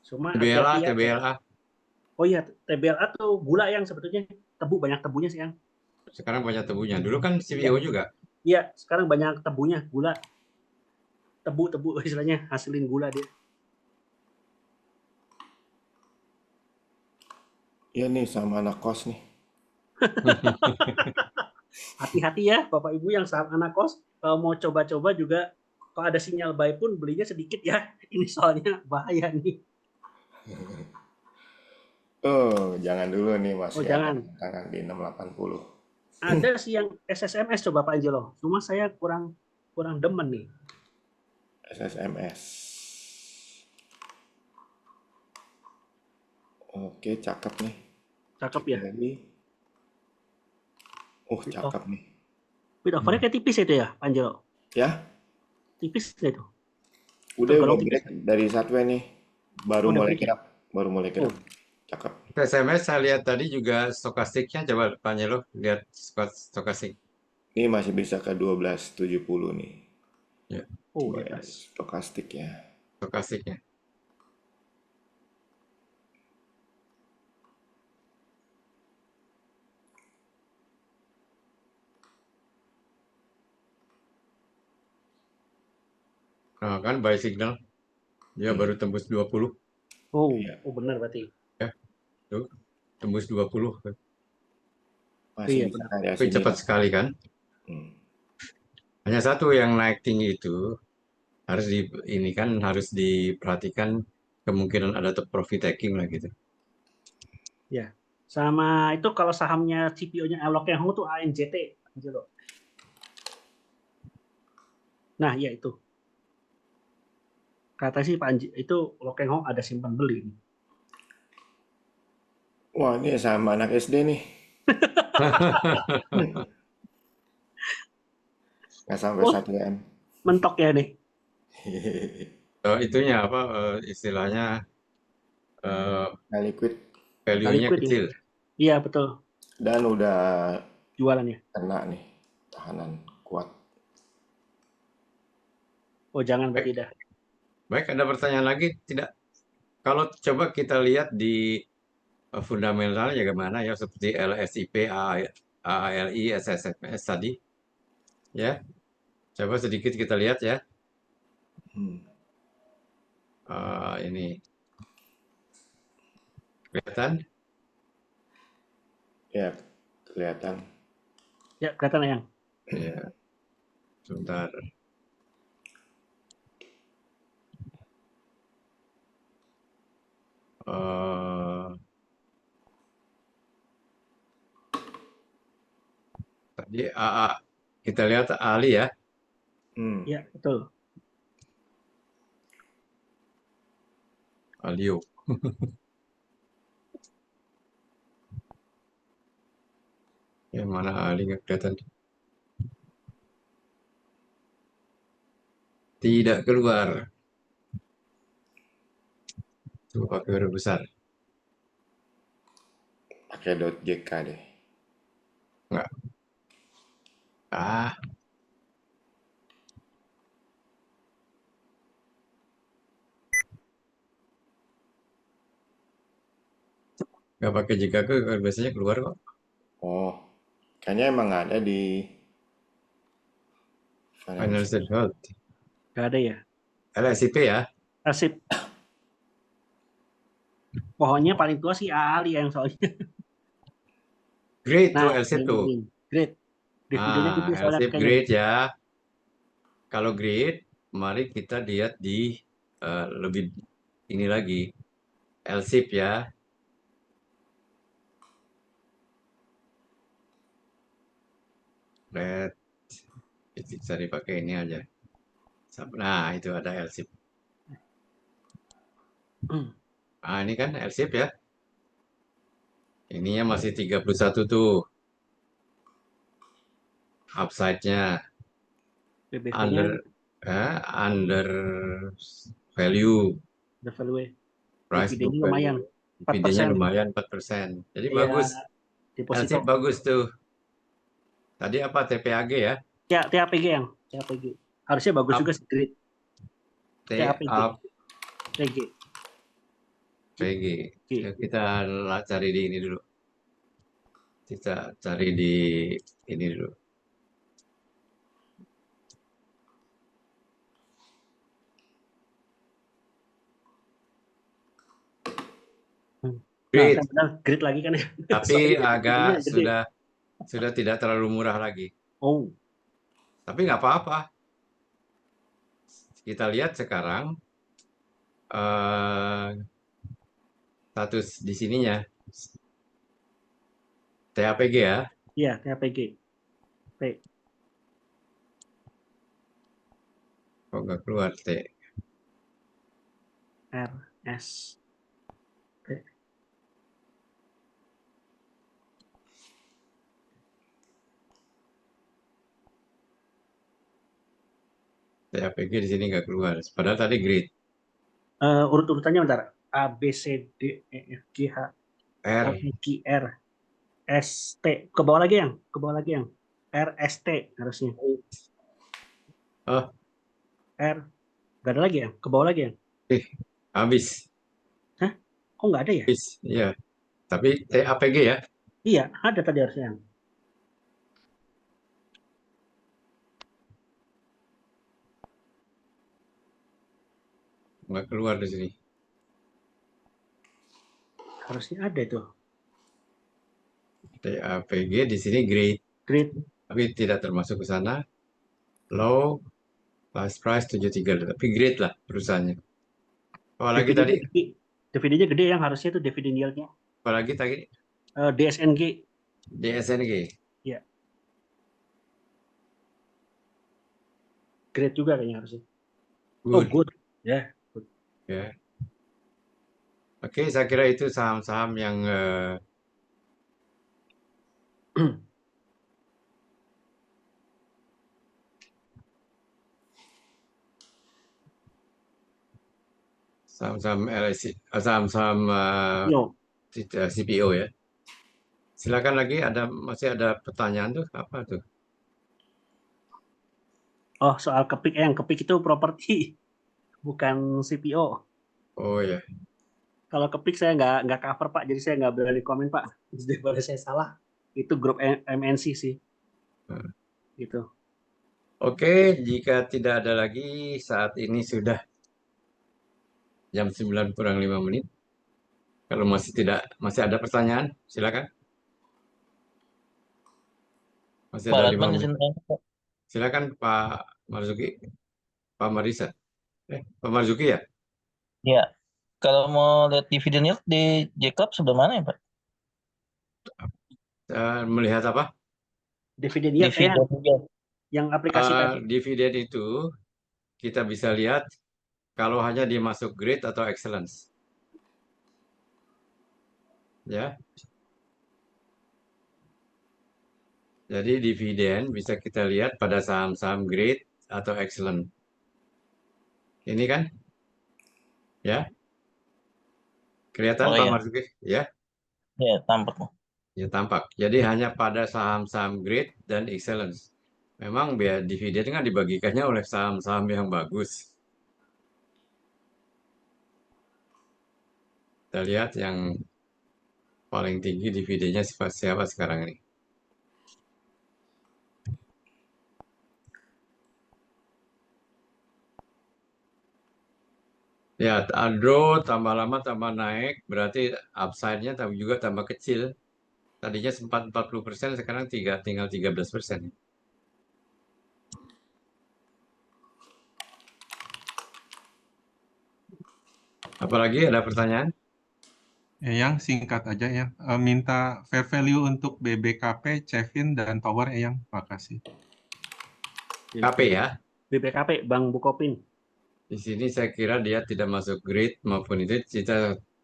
Cuma TBLA. Oh iya, TBLA tuh gula yang sebetulnya banyak tebunya sih yang. Sekarang banyak tebunya. Dulu kan CPO juga. Iya, sekarang banyak tebunya, gula. Tebu istilahnya hasilin gula dia. Iya nih sama anak kos nih. Hati-hati ya Bapak Ibu yang saham anak kos, kalau mau coba-coba juga kalau ada sinyal buy pun belinya sedikit ya. Ini soalnya bahaya nih. Jangan dulu nih masih jangan. ada tangan di 680. Ada sih yang SSMS coba Pak Angelo. Cuma saya kurang demen nih. SSMS. Oke, cakep nih. Cakep ya. Jadi, cakep nih. Bit offernya kayak tipis itu ya, Pak Angelo. Ya, Tipis nggak itu? udah Tergolong break tipis. dari Satwe nih. Baru Udah mulai break ya? gerak, baru mulai Oh, gerak. Cakep. SMS saya lihat tadi juga stokastiknya, coba Pak Nyelo lihat stokastik. Ini masih bisa ke 12.70 nih. Ya, oh di Ya, atas. stokastik ya. stokastiknya. Nah, kan buy signal dia baru tembus 20 Oh, Iya. benar berarti. ya. Tuh, tembus 20. Masih Iya, bisa benar. karya Tapi sini cepat lah. sekali kan. Hmm. Hanya satu yang naik tinggi itu harus ini kan harus diperhatikan kemungkinan ada profit taking lah gitu. Ya. Sama itu kalau sahamnya CPO-nya Alok yang tuh ANJT. Pak Angelo. Nah, ya itu. Kata sih Pak Anji, itu Lokeng Hong ada simpan beli. Wah, ini sama anak SD nih. Nggak sampai Oh, 1 M. mentok ya nih. Itunya apa istilahnya Nggak liquid. Nggak value-nya liquid ya. kecil. Iya, betul. Dan udah Jualannya. kena nih. Tahanan kuat. Oh, jangan berarti Baik, dah. baik, ada pertanyaan lagi? Tidak. Kalau coba kita lihat di fundamentalnya gimana ya seperti LSIP, AALI, SSMS tadi ya. Coba sedikit kita lihat ya. Hmm. Ini kelihatan Ya, kelihatan. Ya, kelihatan yang. ya. Sebentar. Eh, tadi AA kita lihat Ali ya. Hmm. Ya, betul. Alio. Yang mana Ali nggak kelihatan? Tidak keluar. Tuh pakai huruf besar. Pakai .jk deh. Enggak. Ah, nggak pakai jika ke biasanya keluar kok. Oh, kayaknya emang nggak ada di Financial financial. Health. Nggak ada ya. LSIP ya. Asip. Pohonnya paling tua sih Ali yang soalnya. Grade tuh Nah, LSIP tuh. ini grade. Dividennya gede soalnya LSIP kayaknya. grade ya. Kalau grade, mari kita lihat di lebih ini lagi. LSIP ya. Red. Bisa dipakai ini aja. Nah, itu ada LSIP. Nah, ini kan LSIP ya. Ininya masih 31 tuh. Upside-nya. BBV-nya Under value. udah value. Price book Dividennya lumayan. value. Dividennya 4%. lumayan 4%. Jadi Iya, bagus. deposito. LSIP bagus tuh. Tadi apa TPAG ya? Ya, TAPG yang. TAPG. Harusnya bagus juga sih grade. TAPG. TG. PG. Ya, kita cari di ini dulu. Kita cari di ini dulu. Nah, Grid, kan benar grade lagi kan ya. tapi Soalnya agak dividennya gede. sudah tidak terlalu murah lagi. Oh, Tapi nggak apa-apa. Kita lihat sekarang eh, status di sininya. TAPG ya. Iya, TAPG. P, Kok nggak keluar T? R, S, T. TAPG di sini nggak keluar. Padahal tadi grid. Urut-urutannya bentar. A, B, C, D, E, F, G, H, R. I, Q, R, S, T. Ke bawah lagi yang? Ke bawah lagi yang? R, S, T harusnya. Oh, R. Nggak ada lagi ya? Ke bawah lagi ya? habis. Hah? Kok nggak ada ya? Habis. Iya. Tapi TAPG ya. Iya, ada tadi harusnya. Nggak keluar di sini. Harusnya ada itu. TAPG di sini grade. Grid. Tapi tidak termasuk ke sana. Low. Last price 73. Tapi grade lah perusahaannya. Apalagi tadi? Dividennya gede. Dividennya gede yang harusnya itu dividen yield-nya. Apalagi tadi? DSNG. DSNG. Ya, grade juga kayaknya harusnya. Oh, Good. good. Ya. Good. Ya. Oke, saya kira itu saham-saham yang saham-saham LSI, saham-saham Yo. CPO ya. Silakan lagi, masih ada pertanyaan tuh apa tuh? Oh, soal kepik yang kepik itu properti, bukan CPO. Oh ya, Kalau kepik saya nggak cover Pak, jadi saya nggak berani komen Pak. Daripada saya salah, itu grup MNC sih, Nah, gitu. oke, jika tidak ada lagi saat ini sudah jam 9 kurang 5 menit. Kalau masih ada pertanyaan, silakan. Masih Pak ada 5 Radman menit. izin tanya, Pak. Silakan Pak Marzuki, Pak Marisa. Pak Marzuki ya? Ya, kalau mau lihat dividen yield di J-Club sebelah mana ya, Pak? Melihat apa? Dividen yield ya, Dividen yield. yang aplikasi tadi. Dividen itu kita bisa lihat kalau hanya dia masuk grade atau excellence. Ya. Jadi dividen bisa kita lihat pada saham-saham grade atau excellent. Ini kan? Ya, kelihatan Oh Pak iya, Marzuki? Ya, ya tampak. ya tampak. Jadi hanya pada saham-saham grade dan excellence. Memang biaya dividen kan dibagikannya oleh saham-saham yang bagus. Kita lihat yang paling tinggi dividennya siapa sekarang ini. Ya, Andro tambah lama tambah naik, berarti upside-nya juga tambah kecil. Tadinya sempat 40%, sekarang tinggal 13%. Apalagi ada pertanyaan? Yang singkat aja ya, minta fair value untuk BBKP, Cevin, dan Tower yang makasih. KP ya. BBKP, Bank Bukopin. Di sini saya kira dia tidak masuk grid maupun itu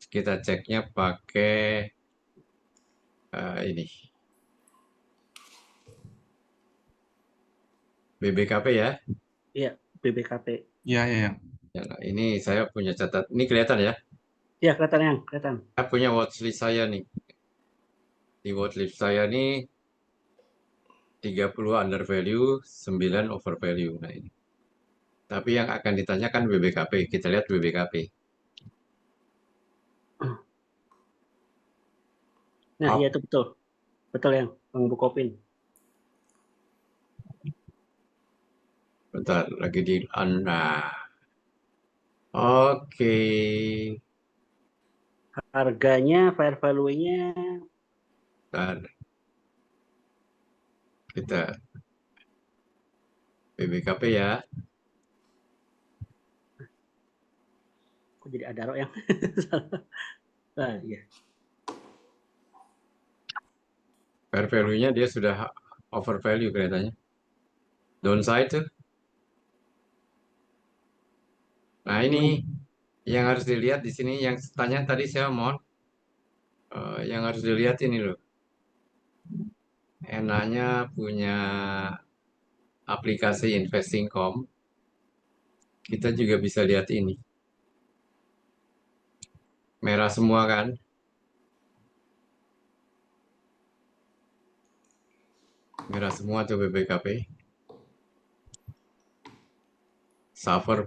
kita ceknya pakai ini BBKP ya. Iya, BBKP. Iya, iya, ya. Ya, nah, ini saya punya catat. Ini kelihatan ya. Iya, kelihatan yang, kelihatan. Saya punya watchlist saya nih. Di watchlist saya nih 30 under value, 9 over value. Nah ini. Tapi yang akan ditanyakan BBKP. Kita lihat BBKP. Nah, Up. iya itu betul. Betul yang Bank Bukopin. Bentar, lagi di Anda. Oke. Harganya, fair value-nya Bentar, kita BBKP ya. kok jadi Adaro yang nah, iya. Fair value-nya dia sudah over value kelihatannya. Downside tuh. Nah ini yang harus dilihat di sini, yang tanya tadi saya mohon, yang harus dilihat ini loh. Enaknya punya aplikasi Investing.com, kita juga bisa lihat ini. Merah semua kan? Merah semua tuh BBKP. Suffer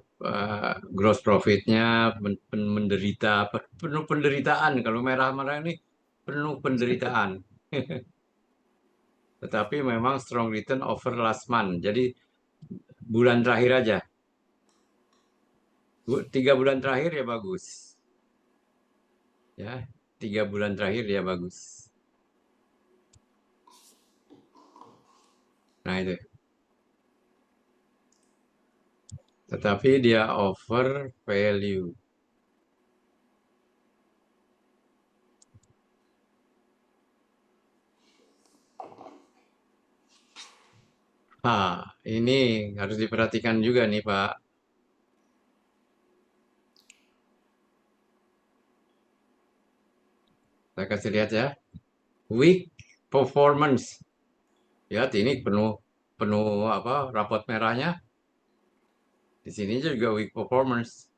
gross profit-nya menderita, penuh penderitaan. Kalau merah-merah ini penuh penderitaan. Tetapi memang strong return over last month. Jadi bulan terakhir aja. 3 bulan terakhir ya bagus. Ya, 3 bulan terakhir ya bagus. Nah itu. Tetapi dia over value. Ini harus diperhatikan juga nih Pak. Saya kasih lihat ya. Weak performance. Lihat ini penuh apa rapot merahnya. Di sini juga weak performance.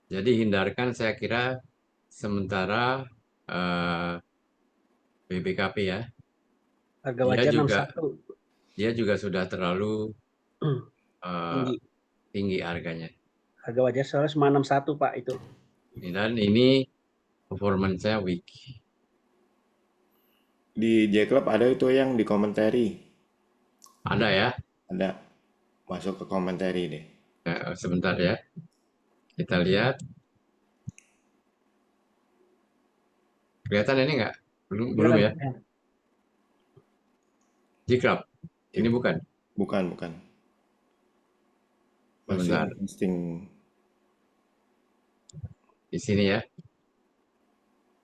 Jadi hindarkan saya kira sementara BBKP ya. Harga wajar Dia juga sudah terlalu 61 tinggi harganya. Harga wajar soalnya 61 Pak itu. Dan ini performance-nya weak. Di J-Club ada itu yang di komentari. Ada ya? Ada. Masuk ke komentari deh. Nah, sebentar ya. Kita lihat. Kelihatan ini nggak? Belum ya? J-Club. Ini bukan? Bukan. Masih Sebentar. investing. Di sini ya.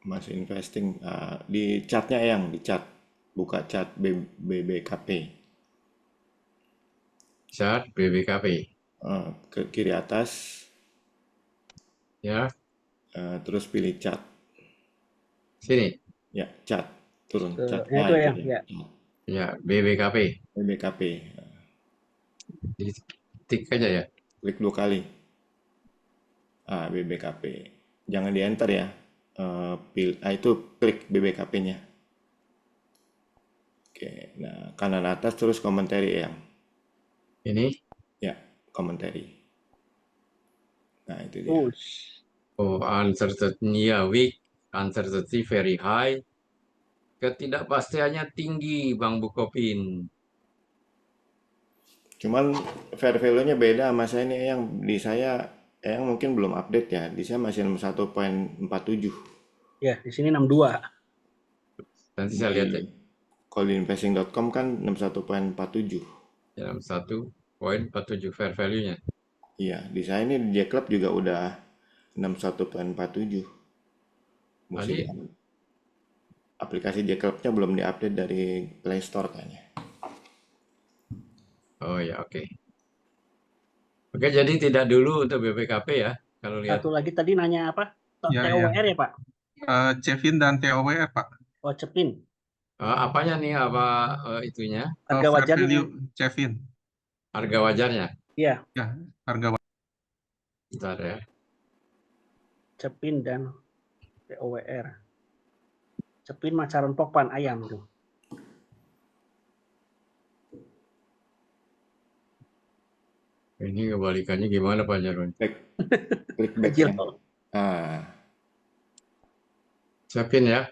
Masih investing. Di chartnya yang di chart. Buka chart BBKP. Chart BBKP. Ke kiri atas. Ya. Terus pilih chart. Sini. Ya, chart. Turun. Chart. Itu yang ya. Ya, BBKP. BBKP. Tik aja ya. Klik 2 kali. BBKP. Jangan di enter ya. Itu klik BBKP-nya. Oke, nah kanan atas terus komentari yang. Ini? Ya, komentari. Nah, itu dia. Uncertainty weak, uncertainty very high. Ketidakpastiannya tinggi, Bang Bukopin. Cuman fair value-nya beda sama saya nih, yang di saya yang mungkin belum update ya. Di saya masih 61.47. Ya, di sini 62. Nanti saya lihat ya. Kalau di investing.com kan 61.47. Ya, 61.47 fair value-nya. Iya, di saya ini di J-Club juga udah 61.47. Mesti aplikasi J-Club-nya belum diupdate dari Play Store kayaknya. Oh ya, oke. Oke, jadi tidak dulu untuk BBKP ya, kalau lihat. Satu lagi tadi nanya apa? Ya, TOWR ya Pak? Cevin dan TOWR Pak. Oh, Cepin. Apanya nih, apa itunya? Harga Fair wajarnya. value Cevin. Harga wajarnya? Iya. Ya, harga wajar. Bentar ya. Cepin dan TOWR. Cepin macaron pokpan ayam tuh. Ini kebalikannya gimana Pak Jarwan? Klik back ya. Cepin ya?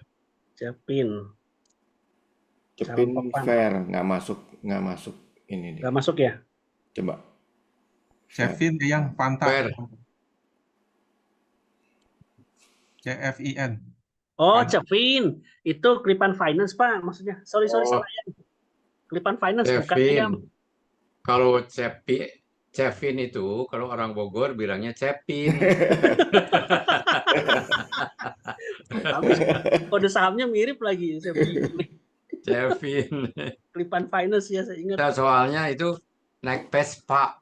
Cepin fair, nggak masuk ini deh. Nggak masuk ya? Coba. Cevin yang Fanta. Fair. CFIN. Oh, Cepin. Itu Klipan Finance, Pak. Maksudnya. Sorry, salah ya. Klipan Finance bukan ayam. Kalau Cevin itu, kalau orang Bogor bilangnya Cepin. Habis kode sahamnya mirip lagi. Kevin. Kelipan Finance ya saya ingat. Kita soalnya itu naik Vespa.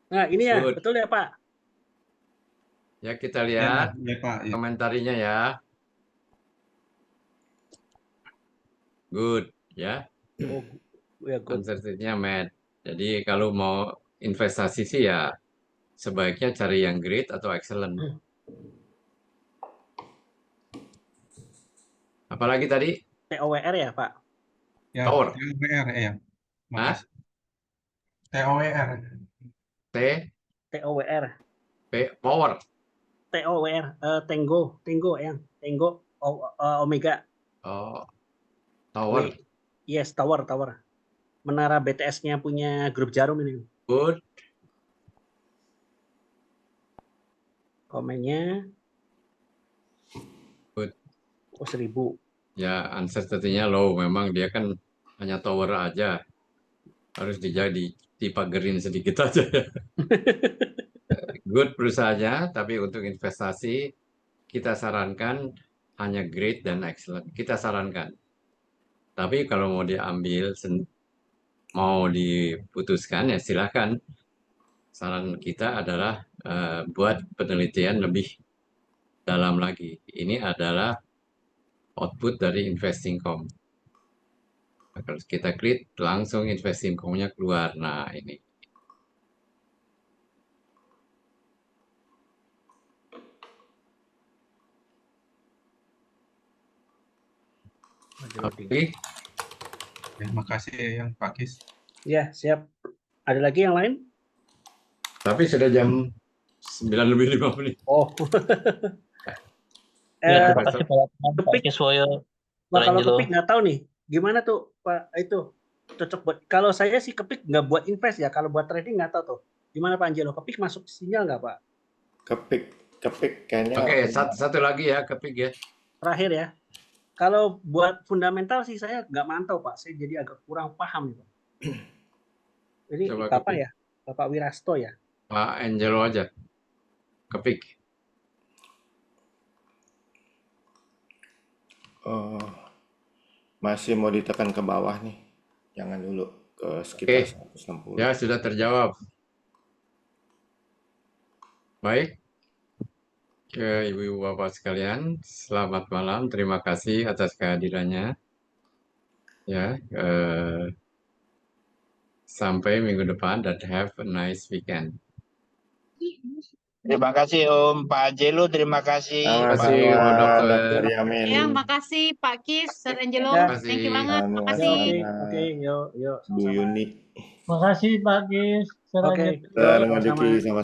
Nah, ini ya, Good. betul ya Pak? Ya, kita Ya, lihat ya Pak. Ya. komentarinya ya. Good, ya. Oh, ya good. Uncertainty-nya met. Jadi kalau mau investasi sih ya sebaiknya cari yang great atau excellent. Apalagi tadi? TOWR ya Pak? Ya, Tower. TOWR ya. Hah? Makasih. TOWR. TOWR. Power. TOWR. Tango yang. Tango Omega. Oh, tower. Yes, tower. Menara BTS-nya punya grup Jarum ini. Good. Komennya. Good. Oh, 1000. Ya, uncertainty-nya low. Memang dia kan hanya tower aja. Harus dipagerin sedikit aja ya. Good perusahaannya, tapi untuk investasi kita sarankan hanya great dan excellent. Kita sarankan. Tapi kalau mau diambil, mau diputuskan ya silakan. Saran kita adalah buat penelitian lebih dalam lagi. Ini adalah output dari InvestIncome. Nah, kalau kita klik langsung InvestIncome-nya keluar. Nah, ini. Oke. Ya, makasih yang Pak Kis. Ya, siap. Ada lagi yang lain? Tapi sudah jam 9:05 menit. Oh. Ya, terima kasih Pak Kis Woyo. Nah, kalau Angelo. Kepik nggak tahu nih, gimana tuh Pak itu cocok buat. Kalau saya sih Kepik nggak buat invest ya, kalau buat trading nggak tahu tuh. Gimana Pak Angelo? Kepik masuk sinyal nggak Pak? Kepik kayaknya. Oke, satu lagi ya Kepik ya. Terakhir ya. Kalau buat fundamental sih saya nggak mantau Pak. Saya jadi agak kurang paham nih Pak. Jadi Coba Bapak Kepik. ya, Bapak Wirasto ya. Pak Angelo aja. Kepik. Masih mau ditekan ke bawah nih. Jangan dulu ke sekitar 160. Ya, sudah terjawab. Baik. Ke Ibu Bapak sekalian, selamat malam. Terima kasih atas kehadirannya. Ya, sampai minggu depan dan have a nice weekend. Terima kasih Om Pak Angelo, terima kasih Terima Pak kasih, Bu Dokter. Dr. Yamin. Ya, makasih Pak Kis, Sir Angelo. Ya. Thank you banget. Sama-sama. Makasih. Oke, yuk. Bu sama-sama. Yuni. Makasih Pak Kis. Sir Oke, Angelo. Terima sama-sama. kasih sama